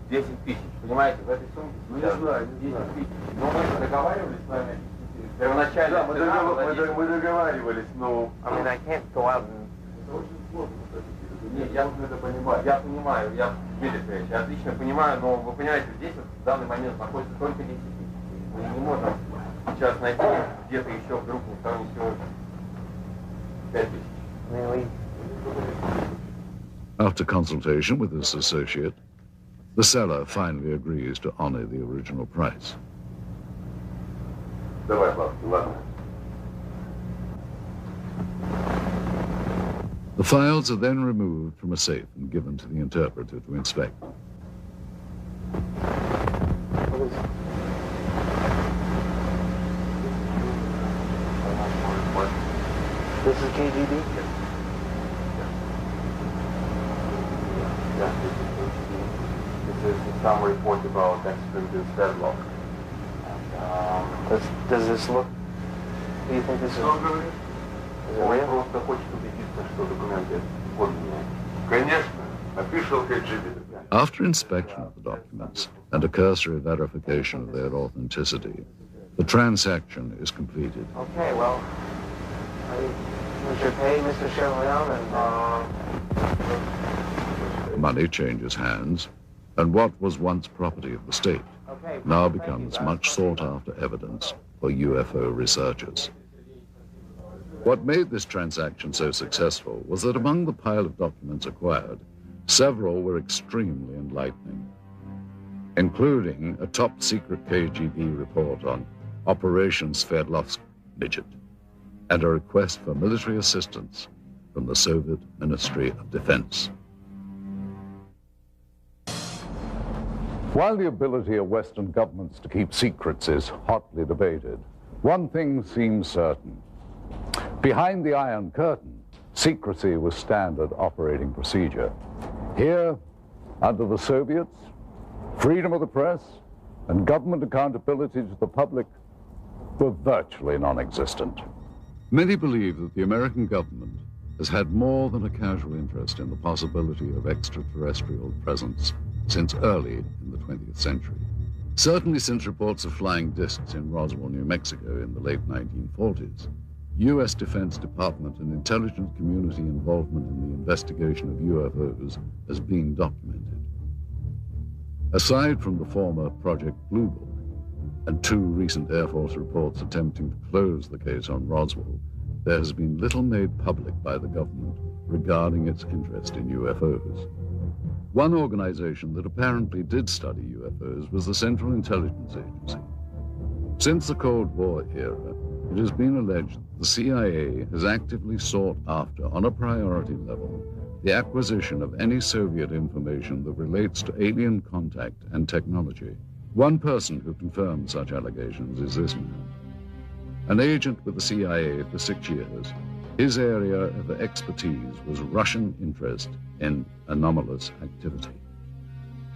10 тысяч, понимаете, в этой сумке сейчас 10 тысяч. Но мы договаривались с вами. Да, мы договаривались, но... I mean, I can't go out and... Это очень сложно, кстати. Я должен это понимать. Я понимаю, я отлично понимаю, но вы понимаете, здесь вот в данный момент находится только 10 тысяч. Мы не можем сейчас найти где-то еще вдруг там еще 5 тысяч. After consultation with his associate, the seller finally agrees to honor the original price. Давай, ладно. The files are then removed from a safe and given to the interpreter to inspect. This is KGB? Yeah, this is KGB. This is some report about extraterrestrial. Does this look... Do you think this is... Он просто хочет убедиться, что документы подлинные. Конечно, official KGB. After inspection of the documents and a cursory verification of their authenticity, the transaction is completed. Okay, well, we should pay Mr. Chevalier and... Money changes hands, and what was once property of the state now becomes much sought-after evidence for UFO researchers. What made this transaction so successful was that among the pile of documents acquired, several were extremely enlightening, including a top-secret KGB report on Operation Sverdlovsk Midget and a request for military assistance from the Soviet Ministry of Defense. While the ability of Western governments to keep secrets is hotly debated, one thing seems certain. Behind the Iron Curtain, secrecy was standard operating procedure. Here, under the Soviets, freedom of the press and government accountability to the public were virtually non-existent. Many believe that the American government has had more than a casual interest in the possibility of extraterrestrial presence since early in the 20th century. Certainly since reports of flying discs in Roswell, New Mexico in the late 1940s, U.S. Defense Department and intelligence community involvement in the investigation of UFOs has been documented. Aside from the former Project Blue Book and 2 recent Air Force reports attempting to close the case on Roswell, there has been little made public by the government regarding its interest in UFOs. One organization that apparently did study UFOs was the Central Intelligence Agency. Since the Cold War era, it has been alleged that the CIA has actively sought after, on a priority level, the acquisition of any Soviet information that relates to alien contact and technology. One person who confirmed such allegations is this man. An agent with the CIA for 6 years, his area of expertise was Russian interest in anomalous activity.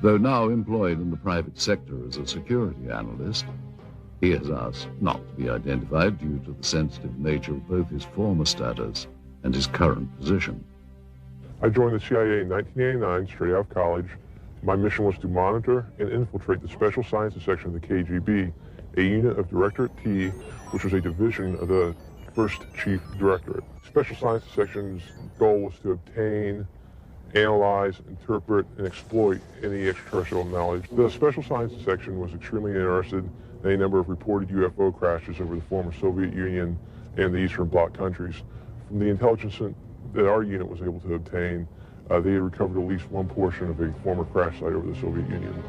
Though now employed in the private sector as a security analyst, he has asked not to be identified due to the sensitive nature of both his former status and his current position. I joined the CIA in 1989, straight out of college. My mission was to monitor and infiltrate the Special Sciences Section of the KGB, a unit of Directorate T, which was a division of the First Chief Directorate. Special Sciences Section's goal was to obtain, analyze, interpret, and exploit any extraterrestrial knowledge. The Special Sciences Section was extremely interested in a number of reported UFO crashes over the former Soviet Union and the Eastern Bloc countries. From the intelligence that our unit was able to obtain, they had recovered at least one portion of a former crash site over the Soviet Union.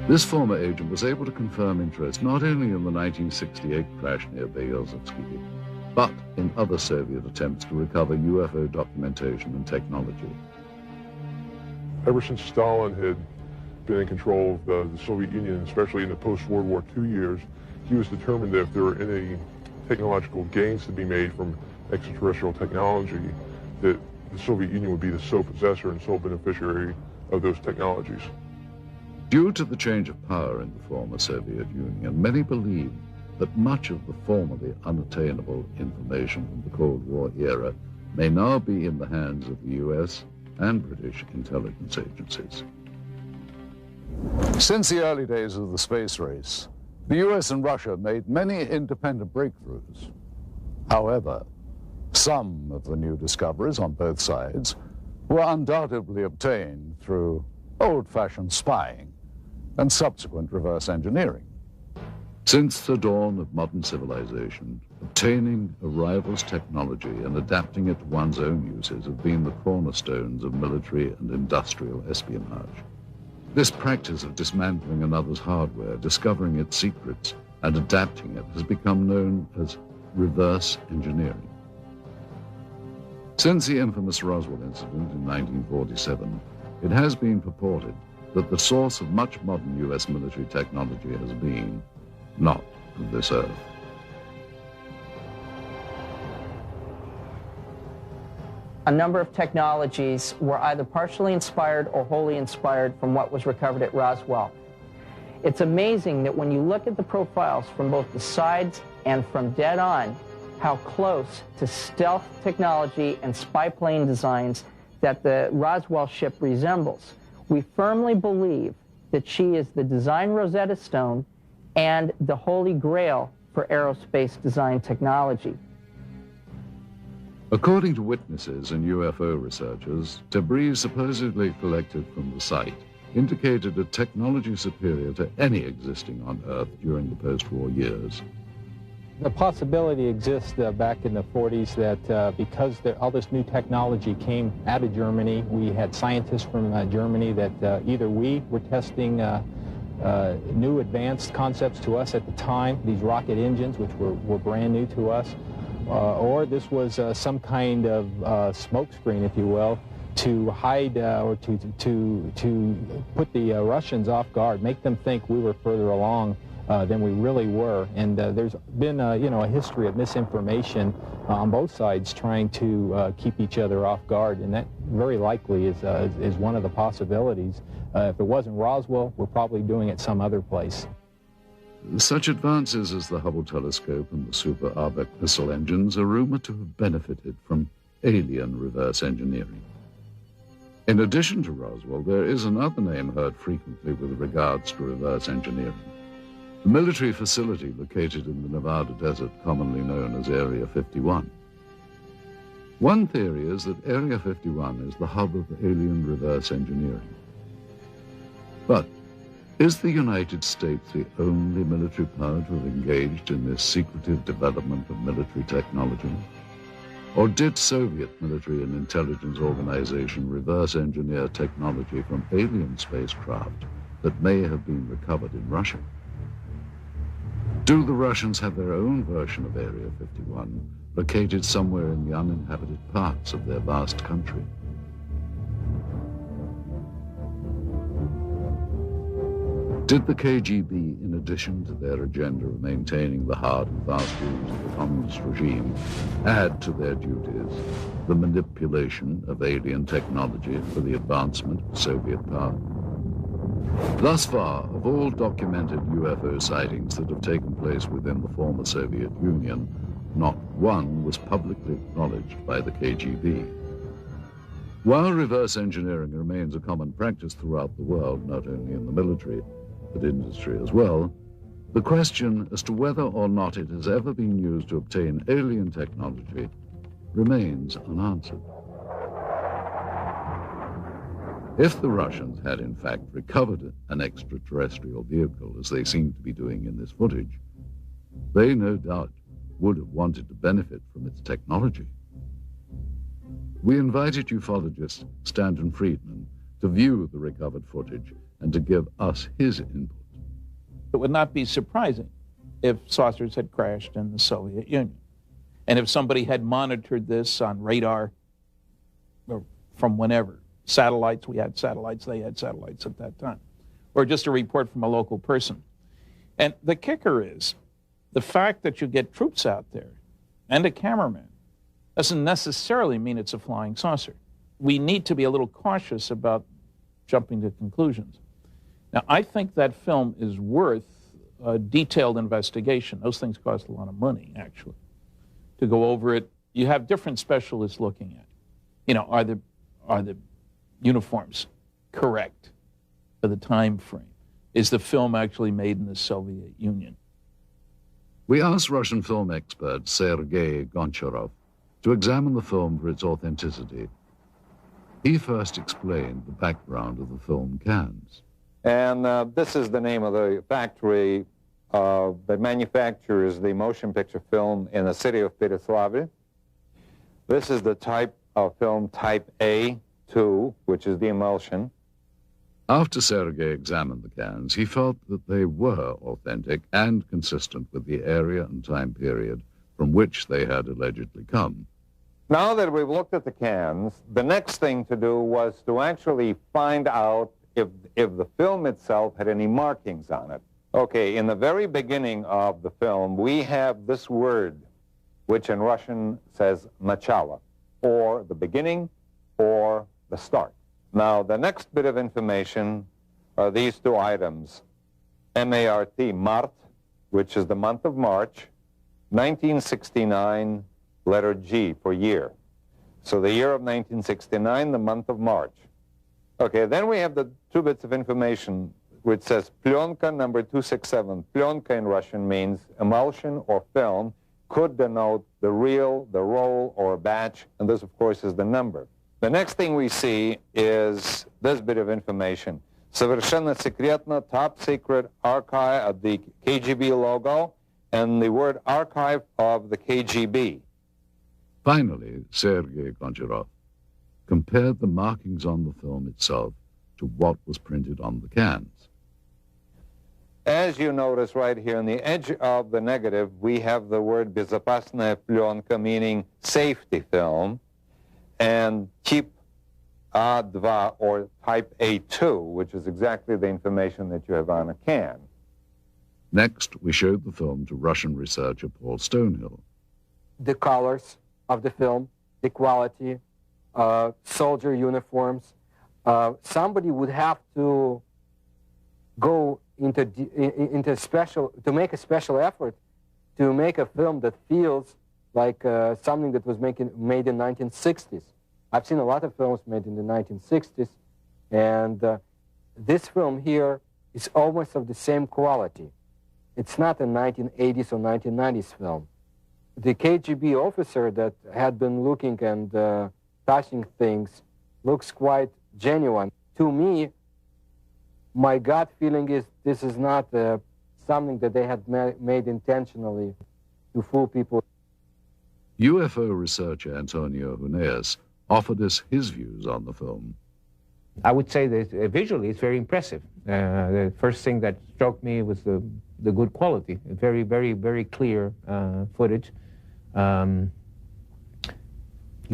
This former agent was able to confirm interest not only in the 1968 crash near Berezovsky, but in other Soviet attempts to recover UFO documentation and technology. Ever since Stalin had been in control of the Soviet Union, especially in the post-World War II years, he was determined that if there were any technological gains to be made from extraterrestrial technology, that the Soviet Union would be the sole possessor and sole beneficiary of those technologies. Due to the change of power in the former Soviet Union, many believe that much of the formerly unattainable information from the Cold War era may now be in the hands of the US and British intelligence agencies. Since the early days of the space race, the US and Russia made many independent breakthroughs. However, some of the new discoveries on both sides were undoubtedly obtained through old-fashioned spying and subsequent reverse engineering. Since the dawn of modern civilization, obtaining a rival's technology and adapting it to one's own uses have been the cornerstones of military and industrial espionage. This practice of dismantling another's hardware, discovering its secrets, and adapting it has become known as reverse engineering. Since the infamous Roswell incident in 1947, it has been purported that the source of much modern U.S. military technology has been not of this earth. A number of technologies were either partially inspired or wholly inspired from what was recovered at Roswell. It's amazing that when you look at the profiles from both the sides and from dead on, how close to stealth technology and spy plane designs that the Roswell ship resembles. We firmly believe that she is the design Rosetta Stone and the holy grail for aerospace design technology. According to witnesses and UFO researchers, debris supposedly collected from the site indicated a technology superior to any existing on Earth during the post-war years. The possibility exists back in the 40s that because all this new technology came out of Germany, we had scientists from Germany that either we were testing new advanced concepts to us at the time, these rocket engines, which were brand new to us, or this was some kind of smokescreen, if you will, to hide or to put the Russians off guard, make them think we were further along than we really were. And there's been a history of misinformation on both sides trying to keep each other off guard, and that very likely is one of the possibilities. If it wasn't Roswell, we're probably doing it some other place. Such advances as the Hubble telescope and the Super Arbec missile engines are rumored to have benefited from alien reverse engineering. In addition to Roswell, there is another name heard frequently with regards to reverse engineering. The military facility located in the Nevada desert, commonly known as Area 51. One theory is that Area 51 is the hub of alien reverse engineering. But is the United States the only military power to have engaged in this secretive development of military technology? Or did Soviet military and intelligence organization reverse engineer technology from alien spacecraft that may have been recovered in Russia? Do the Russians have their own version of Area 51, located somewhere in the uninhabited parts of their vast country? Did the KGB, in addition to their agenda of maintaining the hard and fast rules of the communist regime, add to their duties the manipulation of alien technology for the advancement of Soviet power? Thus far, of all documented UFO sightings that have taken place within the former Soviet Union, not one was publicly acknowledged by the KGB. While reverse engineering remains a common practice throughout the world, not only in the military, but industry as well, the question as to whether or not it has ever been used to obtain alien technology remains unanswered. If the Russians had in fact recovered an extraterrestrial vehicle, as they seem to be doing in this footage, they no doubt would have wanted to benefit from its technology. We invited ufologist Stanton Friedman to view the recovered footage and to give us his input. It would not be surprising if saucers had crashed in the Soviet Union, and if somebody had monitored this on radar or from whenever. Satellites, we had satellites, they had satellites at that time, or just a report from a local person. And the kicker is, the fact that you get troops out there and a cameraman doesn't necessarily mean it's a flying saucer. We need to be a little cautious about jumping to conclusions. Now, I think that film is worth a detailed investigation. Those things cost a lot of money, actually, to go over it. You have different specialists looking at it. You know, are the uniforms correct for the time frame? Is the film actually made in the Soviet Union? We asked Russian film expert Sergei Goncharov to examine the film for its authenticity. He first explained the background of the film cans. And this is the name of the factory that manufactures the motion picture film in the city of Pereslavl. This is the type of film type A2, which is the emulsion. After Sergei examined the cans, he felt that they were authentic and consistent with the area and time period from which they had allegedly come. Now that we've looked at the cans, the next thing to do was to actually find out if the film itself had any markings on it. Okay, in the very beginning of the film, we have this word, which in Russian says начало, or the beginning, or the start. Now, the next bit of information are these two items. M-A-R-T, Mart, which is the month of March, 1969, letter G for year. So the year of 1969, the month of March. Okay, then we have the two bits of information which says plyonka number 267. Plyonka in Russian means emulsion or film, could denote the reel, the roll, or a batch, and this, of course, is the number. The next thing we see is this bit of information. Совершенно, секретно, top secret archive of the KGB logo, and the word archive of the KGB. Finally, Sergei Goncharov compared the markings on the film itself to what was printed on the cans. As you notice right here on the edge of the negative, we have the word безопасная пленка, meaning safety film, and cheap A2 or type A2, which is exactly the information that you have on a can. Next, we showed the film to Russian researcher Paul Stonehill. The colors of the film, the quality, soldier uniforms. Somebody would have to go into special, to make a special effort to make a film that feels like something that was made in 1960s. I've seen a lot of films made in the 1960s, and this film here is almost of the same quality. It's not a 1980s or 1990s film. The KGB officer that had been looking and touching things looks quite genuine. To me, my gut feeling is this is not something that they had made intentionally to fool people. UFO researcher Antonio Huneeus offered us his views on the film. I would say that visually it's very impressive. The first thing that struck me was the good quality. Very, very, very clear footage. You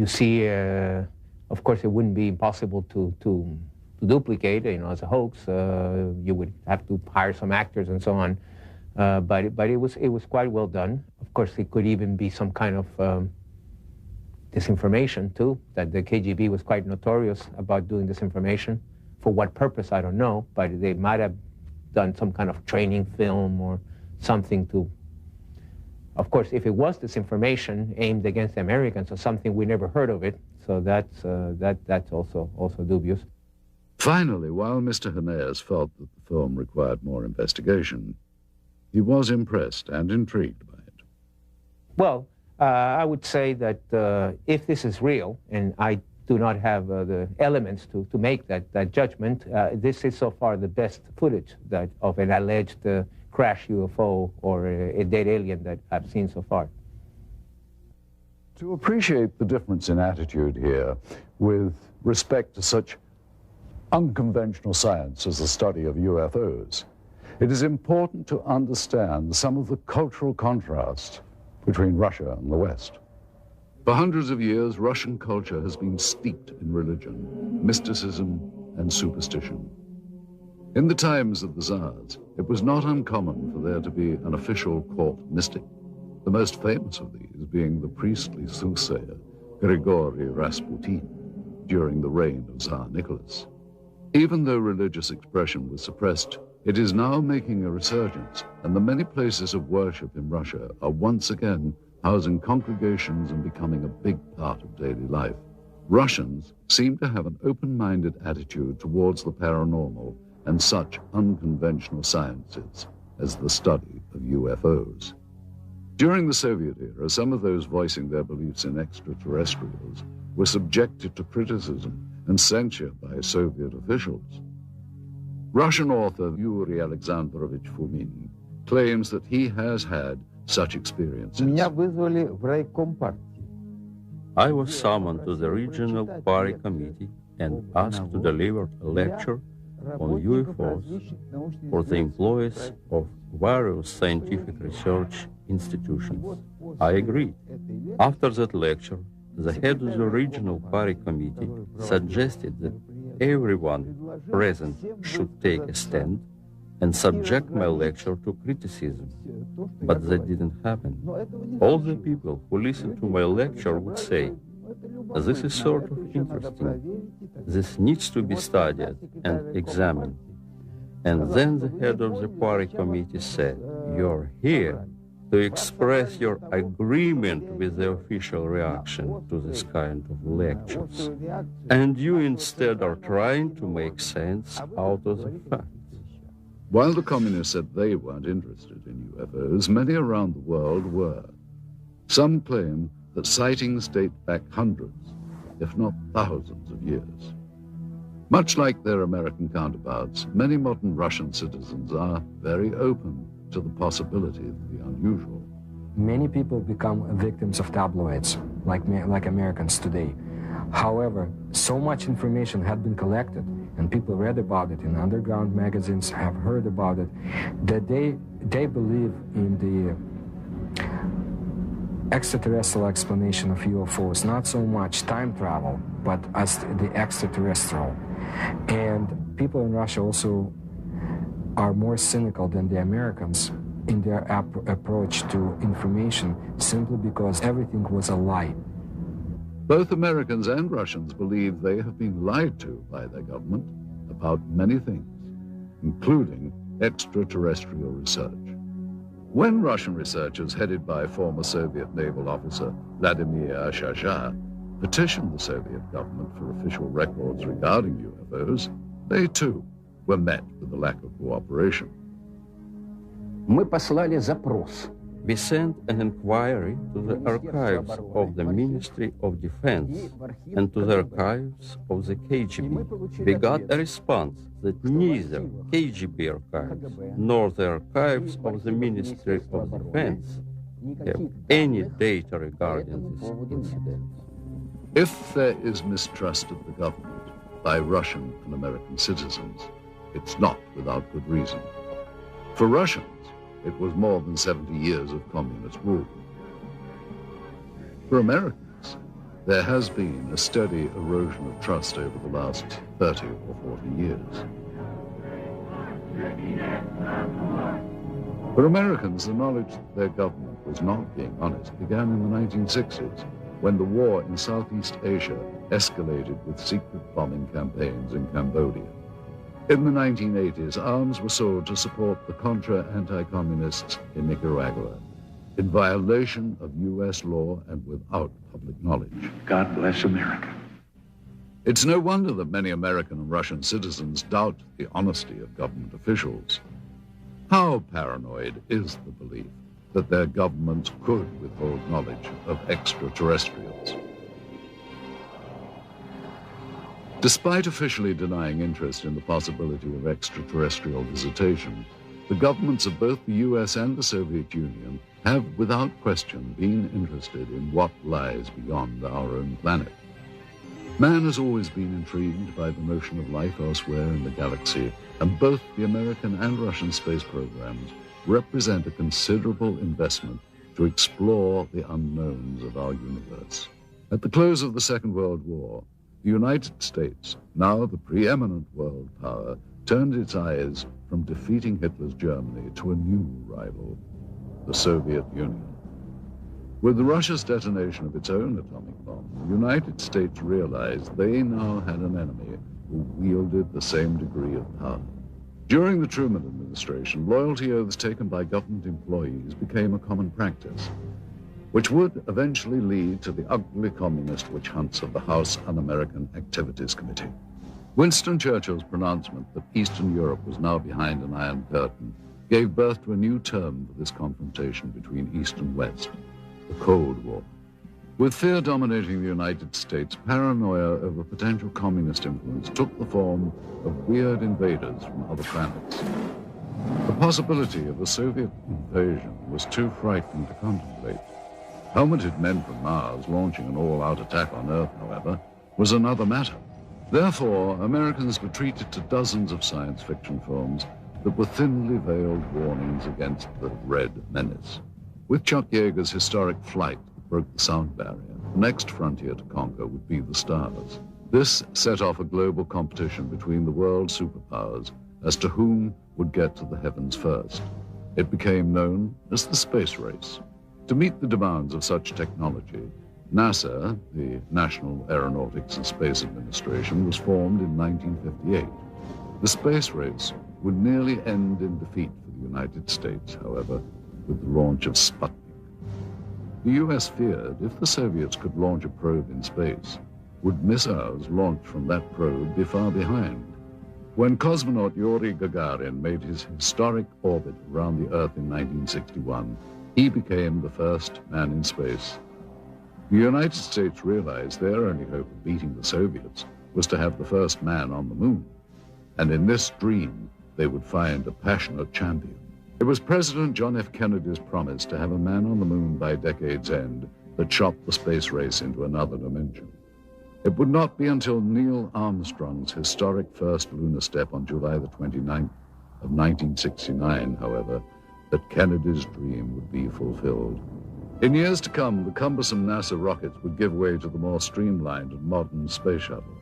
see, of course, it wouldn't be impossible to duplicate, as a hoax. You would have to hire some actors and so on. But it was quite well done. Of course, it could even be some kind of disinformation too, that the KGB was quite notorious about doing disinformation. For what purpose, I don't know, but they might have done some kind of training film or something to... Of course, if it was disinformation aimed against the Americans or something, we never heard of it, so that's also dubious. Finally, while Mr. Huneeus felt that the film required more investigation, he was impressed and intrigued by it. Well, I would say that if this is real, and I do not have the elements to make that judgment, this is so far the best footage of an alleged crash UFO or a dead alien that I've seen so far. To appreciate the difference in attitude here with respect to such unconventional science as the study of UFOs, it is important to understand some of the cultural contrasts between Russia and the West. For hundreds of years, Russian culture has been steeped in religion, mysticism, and superstition. In the times of the Tsars, it was not uncommon for there to be an official court mystic, the most famous of these being the priestly soothsayer Grigory Rasputin during the reign of Tsar Nicholas. Even though religious expression was suppressed, it is now making a resurgence, and the many places of worship in Russia are once again housing congregations and becoming a big part of daily life. Russians seem to have an open-minded attitude towards the paranormal and such unconventional sciences as the study of UFOs. During the Soviet era, some of those voicing their beliefs in extraterrestrials were subjected to criticism and censure by Soviet officials. Russian author Yuri Alexandrovich Fomin claims that he has had such experiences. I was summoned to the regional party committee and asked to deliver a lecture on UFOs for the employees of various scientific research institutions. I agreed. After that lecture, the head of the regional party committee suggested that everyone present should take a stand and subject my lecture to criticism. But that didn't happen. All the people who listened to my lecture would say, "This is sort of interesting. This needs to be studied and examined." And then the head of the party committee said, "You're here to express your agreement with the official reaction to this kind of lectures. And you instead are trying to make sense out of the facts." While the communists said they weren't interested in UFOs, many around the world were. Some claim that sightings date back hundreds, if not thousands of years. Much like their American counterparts, many modern Russian citizens are very open to the possibility of the unusual. Many people become victims of tabloids, like Americans today. However, so much information had been collected, and people read about it in underground magazines, have heard about it, that they believe in extraterrestrial explanation of UFOs, not so much time travel, but as the extraterrestrial. And people in Russia also are more cynical than the Americans in their approach to information, simply because everything was a lie. Both Americans and Russians believe they have been lied to by their government about many things, including extraterrestrial research. When Russian researchers, headed by former Soviet naval officer Vladimir Ashasha, petitioned the Soviet government for official records regarding UFOs, they too were met with a lack of cooperation. We sent an inquiry to the archives of the Ministry of Defense and to the archives of the KGB. We got a response that neither KGB archives nor the archives of the Ministry of Defense have any data regarding this incident. If there is mistrust of the government by Russian and American citizens, it's not without good reason. For Russians, it was more than 70 years of communist rule. For Americans, there has been a steady erosion of trust over the last 30 or 40 years. For Americans, the knowledge that their government was not being honest began in the 1960s, when the war in Southeast Asia escalated with secret bombing campaigns in Cambodia. In the 1980s, arms were sold to support the Contra anti-communists in Nicaragua, in violation of U.S. law and without public knowledge. God bless America. It's no wonder that many American and Russian citizens doubt the honesty of government officials. How paranoid is the belief that their governments could withhold knowledge of extraterrestrials? Despite officially denying interest in the possibility of extraterrestrial visitation, the governments of both the US and the Soviet Union have, without question, been interested in what lies beyond our own planet. Man has always been intrigued by the notion of life elsewhere in the galaxy, and both the American and Russian space programs represent a considerable investment to explore the unknowns of our universe. At the close of the Second World War, the United States, now the preeminent world power, turned its eyes from defeating Hitler's Germany to a new rival, the Soviet Union. With Russia's detonation of its own atomic bomb, the United States realized they now had an enemy who wielded the same degree of power. During the Truman administration, loyalty oaths taken by government employees became a common practice, which would eventually lead to the ugly communist witch hunts of the House Un-American Activities Committee. Winston Churchill's pronouncement that Eastern Europe was now behind an Iron Curtain gave birth to a new term for this confrontation between East and West, the Cold War. With fear dominating the United States, paranoia over potential communist influence took the form of weird invaders from other planets. The possibility of a Soviet invasion was too frightening to contemplate. Helmeted men from Mars launching an all-out attack on Earth, however, was another matter. Therefore, Americans retreated to dozens of science fiction films that were thinly veiled warnings against the Red Menace. With Chuck Yeager's historic Flight that broke the sound barrier, the next frontier to conquer would be the stars. This set off a global competition between the world superpowers as to whom would get to the heavens first. It became known as the space race. To meet the demands of such technology, NASA, the National Aeronautics and Space Administration, was formed in 1958. The space race would nearly end in defeat for the United States, however, with the launch of Sputnik. The U.S. feared if the Soviets could launch a probe in space, would missiles launched from that probe be far behind? When cosmonaut Yuri Gagarin made his historic orbit around the Earth in 1961, he became the first man in space. The United States realized their only hope of beating the Soviets was to have the first man on the moon. And in this dream, they would find a passionate champion. It was President John F. Kennedy's promise to have a man on the moon by decade's end that shot the space race into another dimension. It would not be until Neil Armstrong's historic first lunar step on July the 29th of 1969, however, that Kennedy's dream would be fulfilled. In years to come, the cumbersome NASA rockets would give way to the more streamlined and modern space shuttle.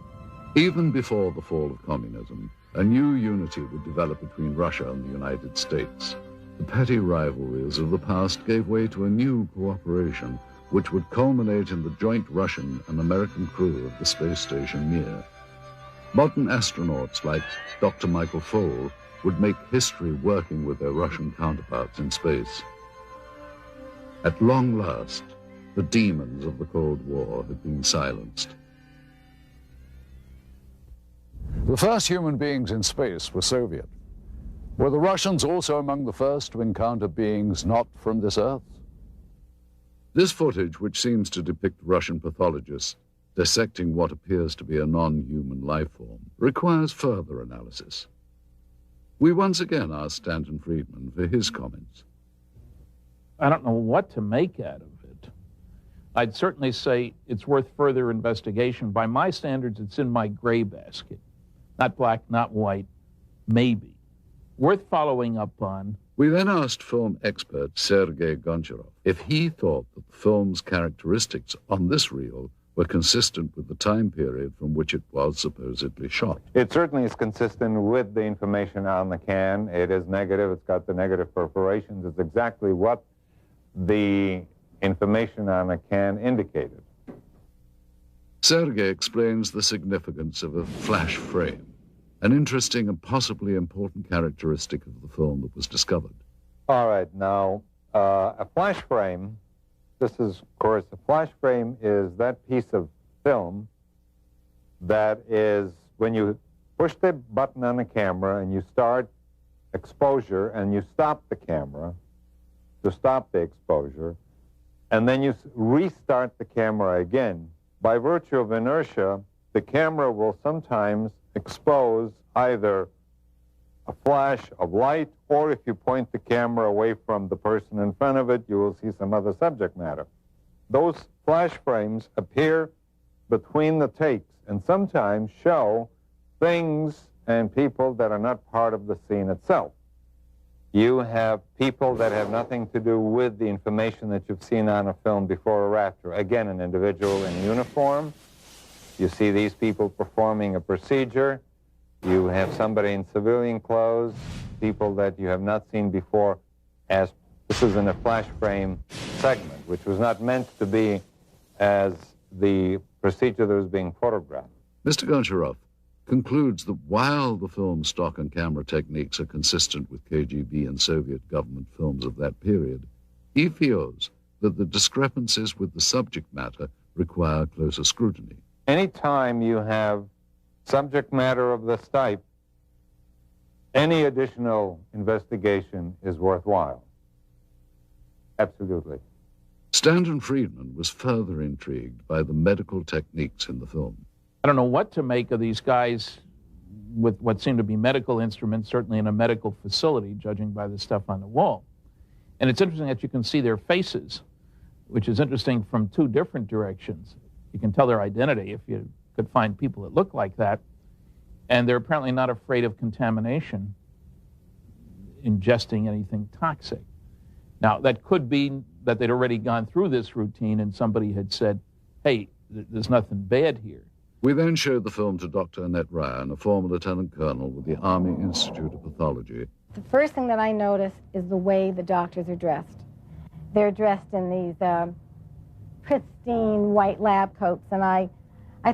Even before the fall of communism, a new unity would develop between Russia and the United States. The petty rivalries of the past gave way to a new cooperation, which would culminate in the joint Russian and American crew of the space station Mir. Modern astronauts like Dr. Michael Foale would make history working with their Russian counterparts in space. At long last, the demons of the Cold War had been silenced. The first human beings in space were Soviet. Were the Russians also among the first to encounter beings not from this Earth? This footage, which seems to depict Russian pathologists dissecting what appears to be a non-human life form, requires further analysis. We once again asked Stanton Friedman for his comments. I don't know what to make out of it. I'd certainly say it's worth further investigation. By my standards, it's in my gray basket. Not black, not white, maybe. Worth following up on. We then asked film expert Sergei Goncharov if he thought that the film's characteristics on this reel were consistent with the time period from which it was supposedly shot. It certainly is consistent with the information on the can. It is negative. It's got the negative perforations. It's exactly what the information on the can indicated. Sergei explains the significance of a flash frame, an interesting and possibly important characteristic of the film that was discovered. All right, now, a flash frame, this is, of course, a flash frame is that piece of film that is, when you push the button on the camera and you start exposure and you stop the camera to stop the exposure, and then you restart the camera again. By virtue of inertia, the camera will sometimes expose either a flash of light, or if you point the camera away from the person in front of it, you will see some other subject matter. Those flash frames appear between the takes and sometimes show things and people that are not part of the scene itself. You have people that have nothing to do with the information that you've seen on a film before or after. Again, an individual in uniform. You see these people performing a procedure. You have somebody in civilian clothes, people that you have not seen before. As this is in a flash frame segment, which was not meant to be as the procedure that was being photographed. Mr. Goncharov concludes that while the film's stock and camera techniques are consistent with KGB and Soviet government films of that period, he feels that the discrepancies with the subject matter require closer scrutiny. Anytime you have subject matter of this type, any additional investigation is worthwhile. Absolutely. Stanton Friedman was further intrigued by the medical techniques in the film. I don't know what to make of these guys with what seem to be medical instruments, certainly in a medical facility, judging by the stuff on the wall. And it's interesting that you can see their faces, which is interesting from two different directions. You can tell their identity if you could find people that look like that. And they're apparently not afraid of contamination, ingesting anything toxic. Now, that could be that they'd already gone through this routine and somebody had said, hey, there's nothing bad here. We then showed the film to Dr. Annette Ryan, a former lieutenant colonel with the Army Institute of Pathology. The first thing that I noticed is the way the doctors are dressed. They're dressed in these pristine white lab coats, and I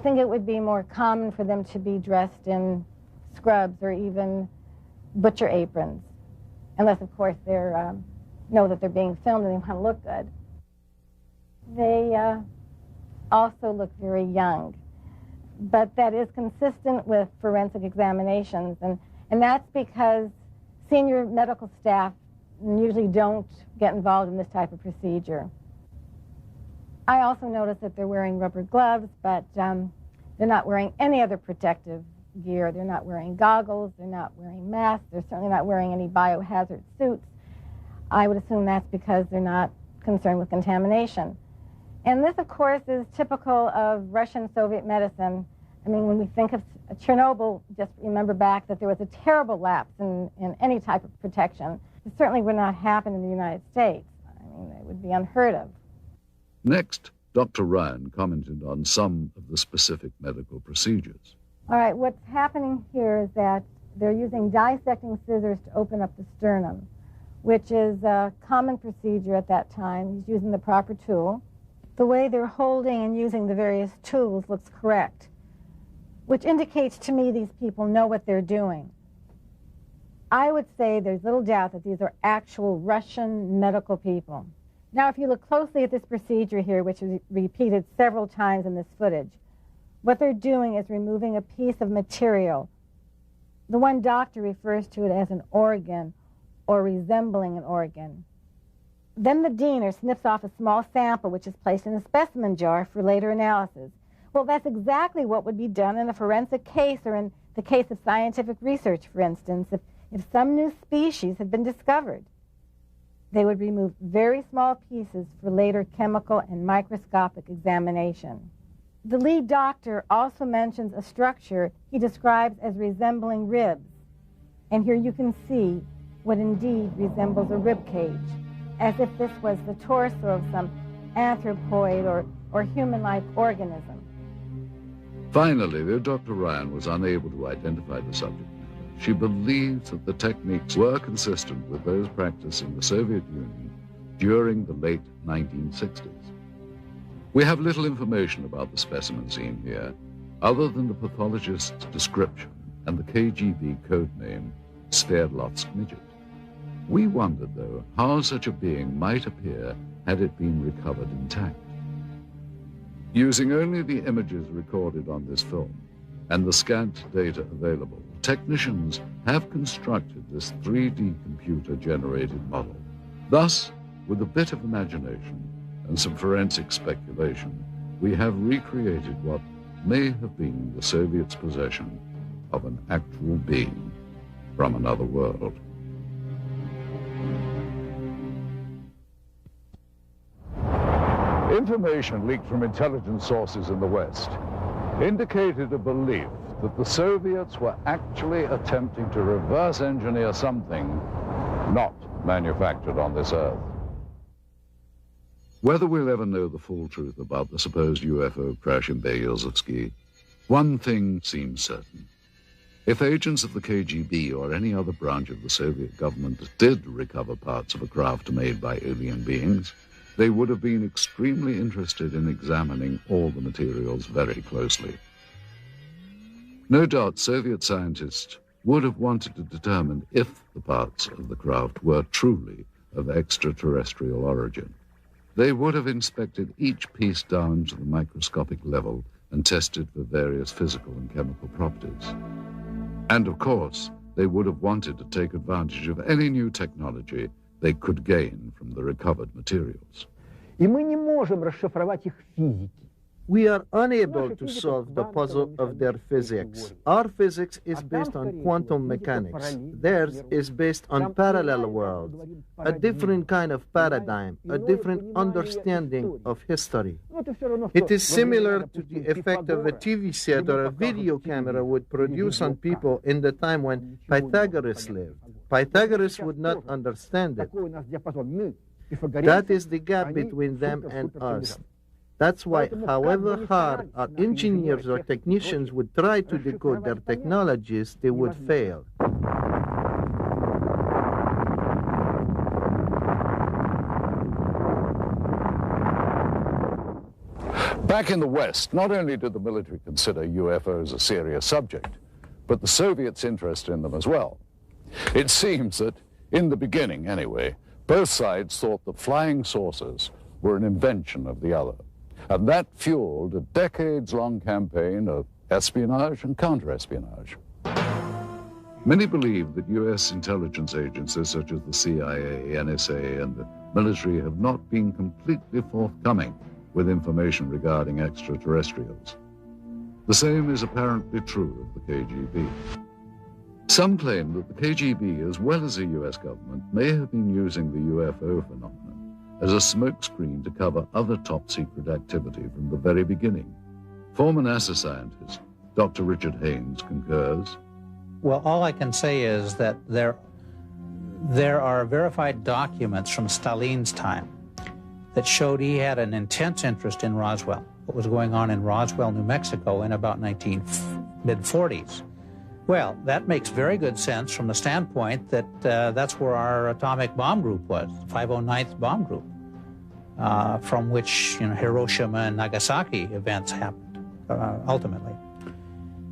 think it would be more common for them to be dressed in scrubs or even butcher aprons, unless, of course, they know that they're being filmed and they want to look good. They also look very young, but that is consistent with forensic examinations, and that's because senior medical staff usually don't get involved in this type of procedure. I also noticed that they're wearing rubber gloves, but they're not wearing any other protective gear. They're not wearing goggles, they're not wearing masks, they're certainly not wearing any biohazard suits. I would assume that's because they're not concerned with contamination. And this, of course, is typical of Russian-Soviet medicine. I mean, when we think of Chernobyl, just remember back that there was a terrible lapse in any type of protection. It certainly would not happen in the United States. I mean, it would be unheard of. Next, Dr. Ryan commented on some of the specific medical procedures. All right, what's happening here is that they're using dissecting scissors to open up the sternum, which is a common procedure at that time. He's using the proper tool. The way they're holding and using the various tools looks correct, which indicates to me these people know what they're doing. I would say there's little doubt that these are actual Russian medical people. Now, if you look closely at this procedure here, which is repeated several times in this footage, what they're doing is removing a piece of material. The one doctor refers to it as an organ or resembling an organ. Then the diener snips off a small sample which is placed in a specimen jar for later analysis. Well, that's exactly what would be done in a forensic case or in the case of scientific research, for instance, if some new species had been discovered. They would remove very small pieces for later chemical and microscopic examination. The lead doctor also mentions a structure he describes as resembling ribs. And here you can see what indeed resembles a rib cage, as if this was the torso of some anthropoid or human-like organism. Finally, though Dr. Ryan was unable to identify the subject matter, she believes that the techniques were consistent with those practiced in the Soviet Union during the late 1960s. We have little information about the specimen seen here, other than the pathologist's description and the KGB code name, Sverdlovsk midget. We wondered, though, how such a being might appear had it been recovered intact. Using only the images recorded on this film and the scant data available, technicians have constructed this 3D computer-generated model. Thus, with a bit of imagination and some forensic speculation, we have recreated what may have been the Soviets' possession of an actual being from another world. Information leaked from intelligence sources in the West indicated a belief that the Soviets were actually attempting to reverse engineer something not manufactured on this Earth. Whether we'll ever know the full truth about the supposed UFO crash in Berezovsky, one thing seems certain. If agents of the KGB or any other branch of the Soviet government did recover parts of a craft made by alien beings, they would have been extremely interested in examining all the materials very closely. No doubt Soviet scientists would have wanted to determine if the parts of the craft were truly of extraterrestrial origin. They would have inspected each piece down to the microscopic level and tested for various physical and chemical properties. And of course, they would have wanted to take advantage of any new technology they could gain from the recovered materials. И мы не можем расшифровать их физики. We are unable to solve the puzzle of their physics. Our physics is based on quantum mechanics. Theirs is based on parallel worlds, a different kind of paradigm, a different understanding of history. It is similar to the effect of a TV set or a video camera would produce on people in the time when Pythagoras lived. Pythagoras would not understand it. That is the gap between them and us. That's why, however hard our engineers or technicians would try to decode their technologies, they would fail. Back in the West, not only did the military consider UFOs a serious subject, but the Soviets' interest in them as well. It seems that, in the beginning anyway, both sides thought that flying saucers were an invention of the other. And that fueled a decades-long campaign of espionage and counter-espionage. Many believe that U.S. intelligence agencies such as the CIA, NSA, and the military have not been completely forthcoming with information regarding extraterrestrials. The same is apparently true of the KGB. Some claim that the KGB, as well as the U.S. government, may have been using the UFO phenomenon as a smokescreen to cover other top-secret activity from the very beginning. Former NASA scientist Dr. Richard Haynes concurs. Well, all I can say is that there are verified documents from Stalin's time that showed he had an intense interest in Roswell, what was going on in Roswell, New Mexico in about mid-40s. Well, that makes very good sense from the standpoint that that's where our atomic bomb group was, the 509th Bomb Group, from which Hiroshima and Nagasaki events happened, ultimately.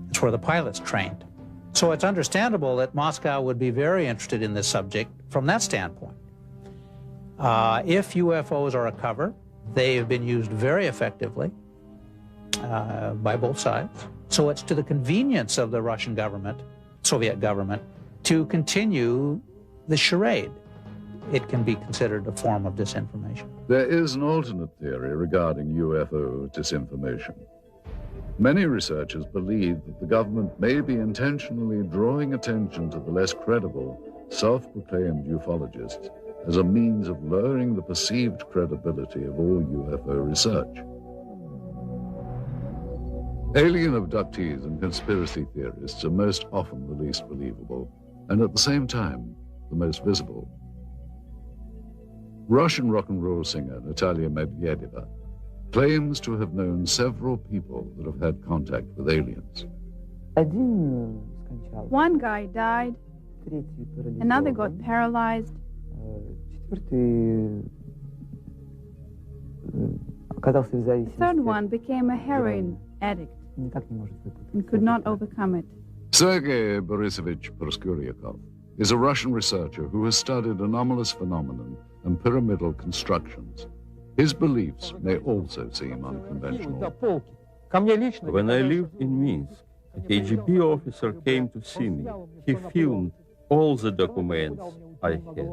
It's where the pilots trained. So it's understandable that Moscow would be very interested in this subject from that standpoint. If UFOs are a cover, they have been used very effectively by both sides. So it's to the convenience of the Russian government, Soviet government, to continue the charade. It can be considered a form of disinformation. There is an alternate theory regarding UFO disinformation. Many researchers believe that the government may be intentionally drawing attention to the less credible, self-proclaimed ufologists as a means of lowering the perceived credibility of all UFO research. Alien abductees and conspiracy theorists are most often the least believable, and at the same time, the most visible. Russian rock and roll singer Natalia Medvedeva claims to have known several people that have had contact with aliens. One guy died, another got paralyzed, the third one became a heroin addict and could not overcome it. Sergei Borisovich Proskuryakov is a Russian researcher who has studied anomalous phenomenon and pyramidal constructions. His beliefs may also seem unconventional. When I lived in Minsk, a KGB officer came to see me. He filmed all the documents I had.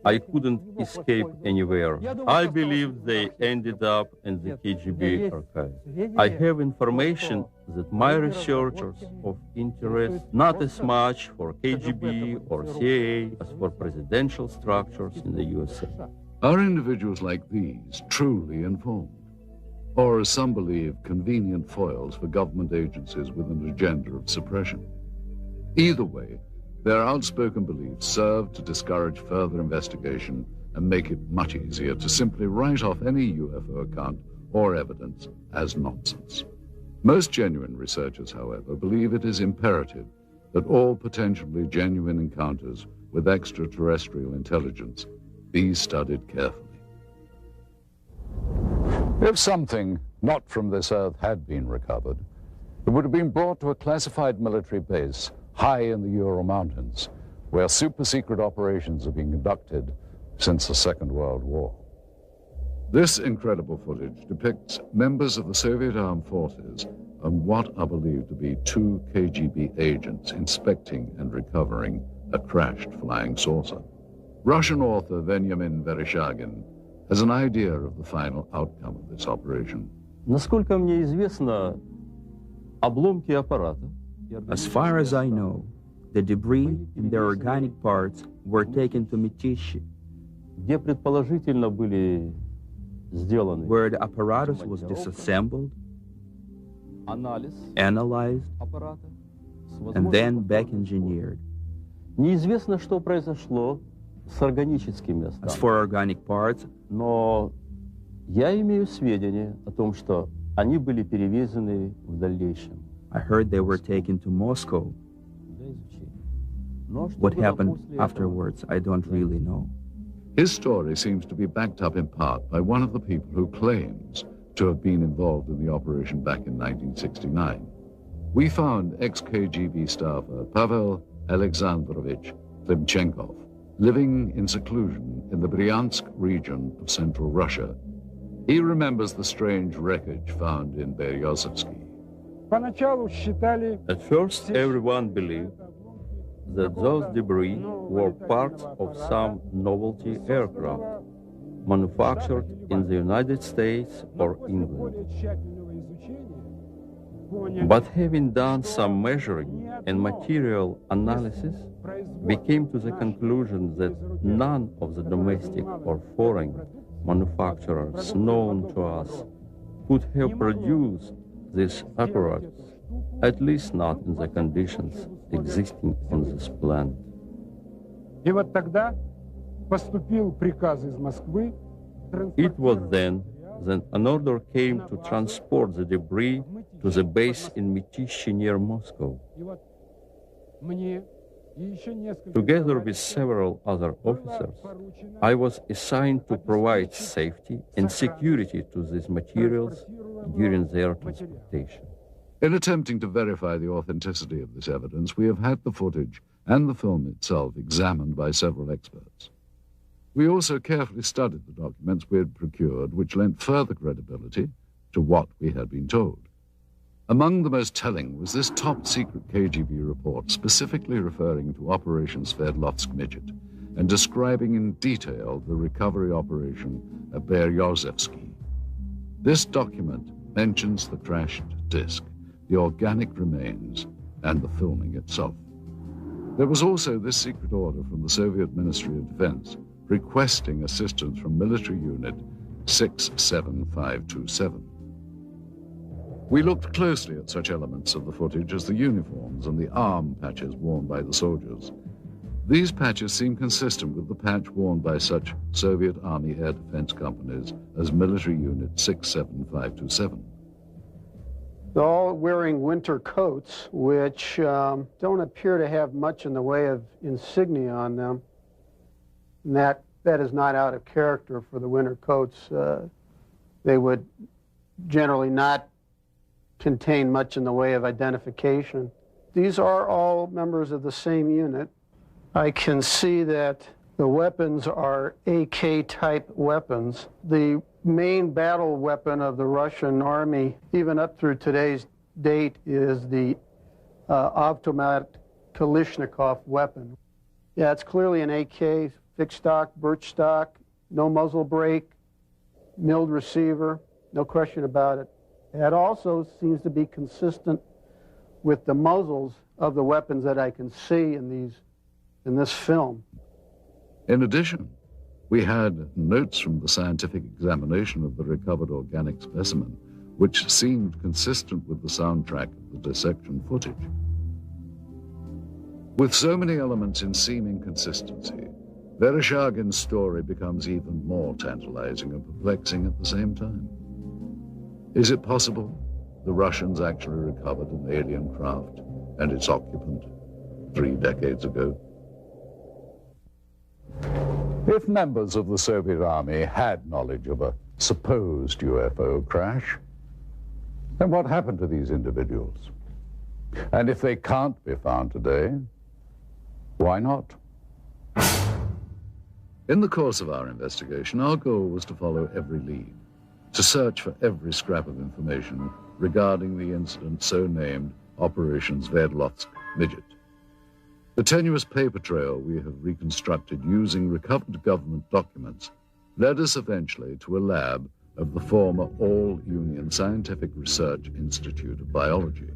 I couldn't escape anywhere. I believe they ended up in the KGB archive. I have information that my researchers of interest not as much for KGB or CIA as for presidential structures in the USA. Are individuals like these truly informed? Or, as some believe, convenient foils for government agencies with an agenda of suppression? Either way, their outspoken beliefs serve to discourage further investigation and make it much easier to simply write off any UFO account or evidence as nonsense. Most genuine researchers, however, believe it is imperative that all potentially genuine encounters with extraterrestrial intelligence be studied carefully. If something not from this earth had been recovered, it would have been brought to a classified military base high in the Ural Mountains, where super-secret operations have been conducted since the Second World War. This incredible footage depicts members of the Soviet armed forces and what are believed to be 2 KGB agents inspecting and recovering a crashed flying saucer. Russian author Veniamin Vereshchagin has an idea of the final outcome of this operation. Насколько мне известно, обломки аппарата. As far as I know, the debris and their organic parts were taken to Mytishi, где предположительно были сделаны, where the apparatus was disassembled, analyzed, and then back-engineered. Неизвестно, что произошло с органическими остатками. As for organic parts, но я имею сведения о том, что они были перевезены в дальнейшем. I heard they were taken to Moscow. What happened afterwards, I don't really know. His story seems to be backed up in part by one of the people who claims to have been involved in the operation back in 1969. We found ex-KGB staffer Pavel Alexandrovich Klimchenkov living in seclusion in the Bryansk region of central Russia. He remembers the strange wreckage found in Beryozovsky. At first, everyone believed that those debris were parts of some novelty aircraft manufactured in the United States or England. But having done some measuring and material analysis, we came to the conclusion that none of the domestic or foreign manufacturers known to us could have produced this apparatus, at least not in the conditions existing on this planet. И вот тогда поступил приказ из Москвы It was then that an order came to transport the debris to the base in Mytishi near Moscow. Together with several other officers, I was assigned to provide safety and security to these materials during their transportation. In attempting to verify the authenticity of this evidence, we have had the footage and the film itself examined by several experts. We also carefully studied the documents we had procured, which lent further credibility to what we had been told. Among the most telling was this top-secret KGB report specifically referring to Operation Sverdlovsk Midget and describing in detail the recovery operation at Beryozevsky. This document mentions the crashed disc, the organic remains, and the filming itself. There was also this secret order from the Soviet Ministry of Defense requesting assistance from military unit 67527. We looked closely at such elements of the footage as the uniforms and the arm patches worn by the soldiers. These patches seem consistent with the patch worn by such Soviet Army air defense companies as military unit 67527. They're all wearing winter coats, which don't appear to have much in the way of insignia on them. And that is not out of character for the winter coats. They would generally not contain much in the way of identification. These are all members of the same unit. I can see that the weapons are AK-type weapons. The main battle weapon of the Russian army, even up through today's date, is the automatic Kalashnikov weapon. Yeah, it's clearly an AK, fixed stock, birch stock, no muzzle brake, milled receiver, no question about it. That also seems to be consistent with the muzzles of the weapons that I can see in this film. In addition, we had notes from the scientific examination of the recovered organic specimen, which seemed consistent with the soundtrack of the dissection footage. With so many elements in seeming consistency, Vereshchagin's story becomes even more tantalizing and perplexing at the same time. Is it possible the Russians actually recovered an alien craft and its occupant 3 decades ago? If members of the Soviet Army had knowledge of a supposed UFO crash, then what happened to these individuals? And if they can't be found today, why not? In the course of our investigation, our goal was to follow every lead, to search for every scrap of information regarding the incident so named Operation Sverdlovsk Midget. The tenuous paper trail we have reconstructed using recovered government documents led us eventually to a lab of the former All-Union Scientific Research Institute of Biology.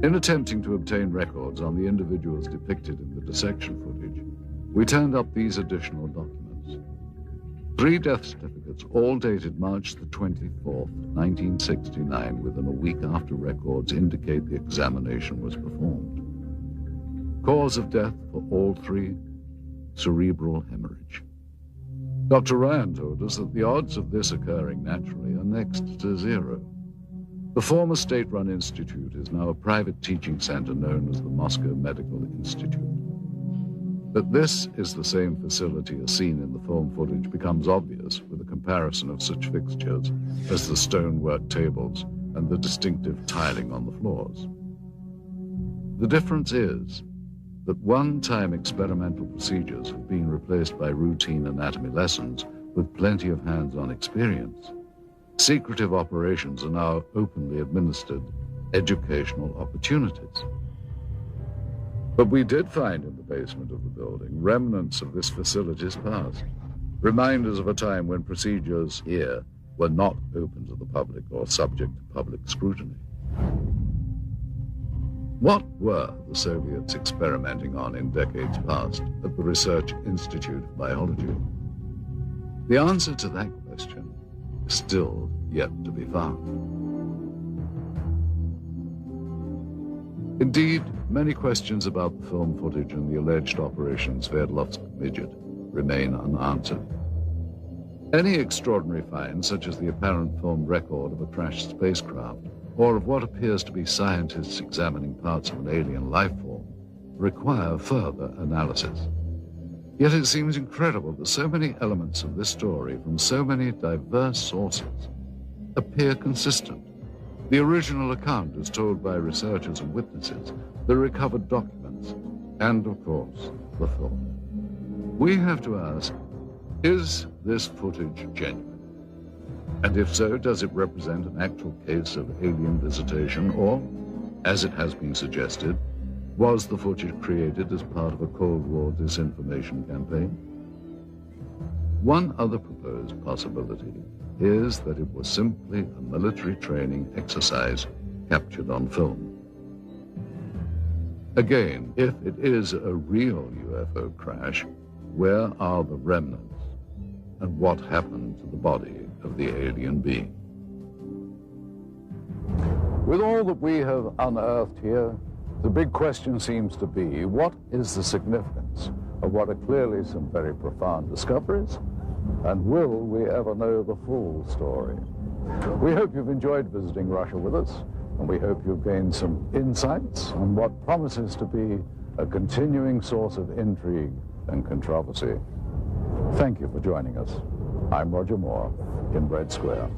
In attempting to obtain records on the individuals depicted in the dissection footage, we turned up these additional documents. 3 death certificates, all dated March the 24th, 1969, within a week after records indicate the examination was performed. Cause of death for all 3, cerebral hemorrhage. Dr. Ryan told us that the odds of this occurring naturally are next to 0. The former state-run institute is now a private teaching center known as the Moscow Medical Institute. That this is the same facility as seen in the film footage becomes obvious with a comparison of such fixtures as the stonework tables and the distinctive tiling on the floors. The difference is that one-time experimental procedures have been replaced by routine anatomy lessons with plenty of hands-on experience. Secretive operations are now openly administered educational opportunities. But we did find in the basement of the building remnants of this facility's past, reminders of a time when procedures here were not open to the public or subject to public scrutiny. What were the Soviets experimenting on in decades past at the Research Institute of Biology? The answer to that question is still yet to be found. Indeed, many questions about the film footage and the alleged Operation Sverdlovsk Midget remain unanswered. Any extraordinary find, such as the apparent filmed record of a crashed spacecraft, or of what appears to be scientists examining parts of an alien life form, require further analysis. Yet it seems incredible that so many elements of this story from so many diverse sources appear consistent. The original account as told by researchers and witnesses, the recovered documents, and of course, the film. We have to ask, is this footage genuine? And if so, does it represent an actual case of alien visitation, or, as it has been suggested, was the footage created as part of a Cold War disinformation campaign? One other proposed possibility is that it was simply a military training exercise captured on film. Again, if it is a real UFO crash, where are the remnants? And what happened to the body of the alien being? With all that we have unearthed here, the big question seems to be, what is the significance of what are clearly some very profound discoveries? And will we ever know the full story? We hope you've enjoyed visiting Russia with us, and we hope you've gained some insights on what promises to be a continuing source of intrigue and controversy. Thank you for joining us. I'm Roger Moore in Red Square.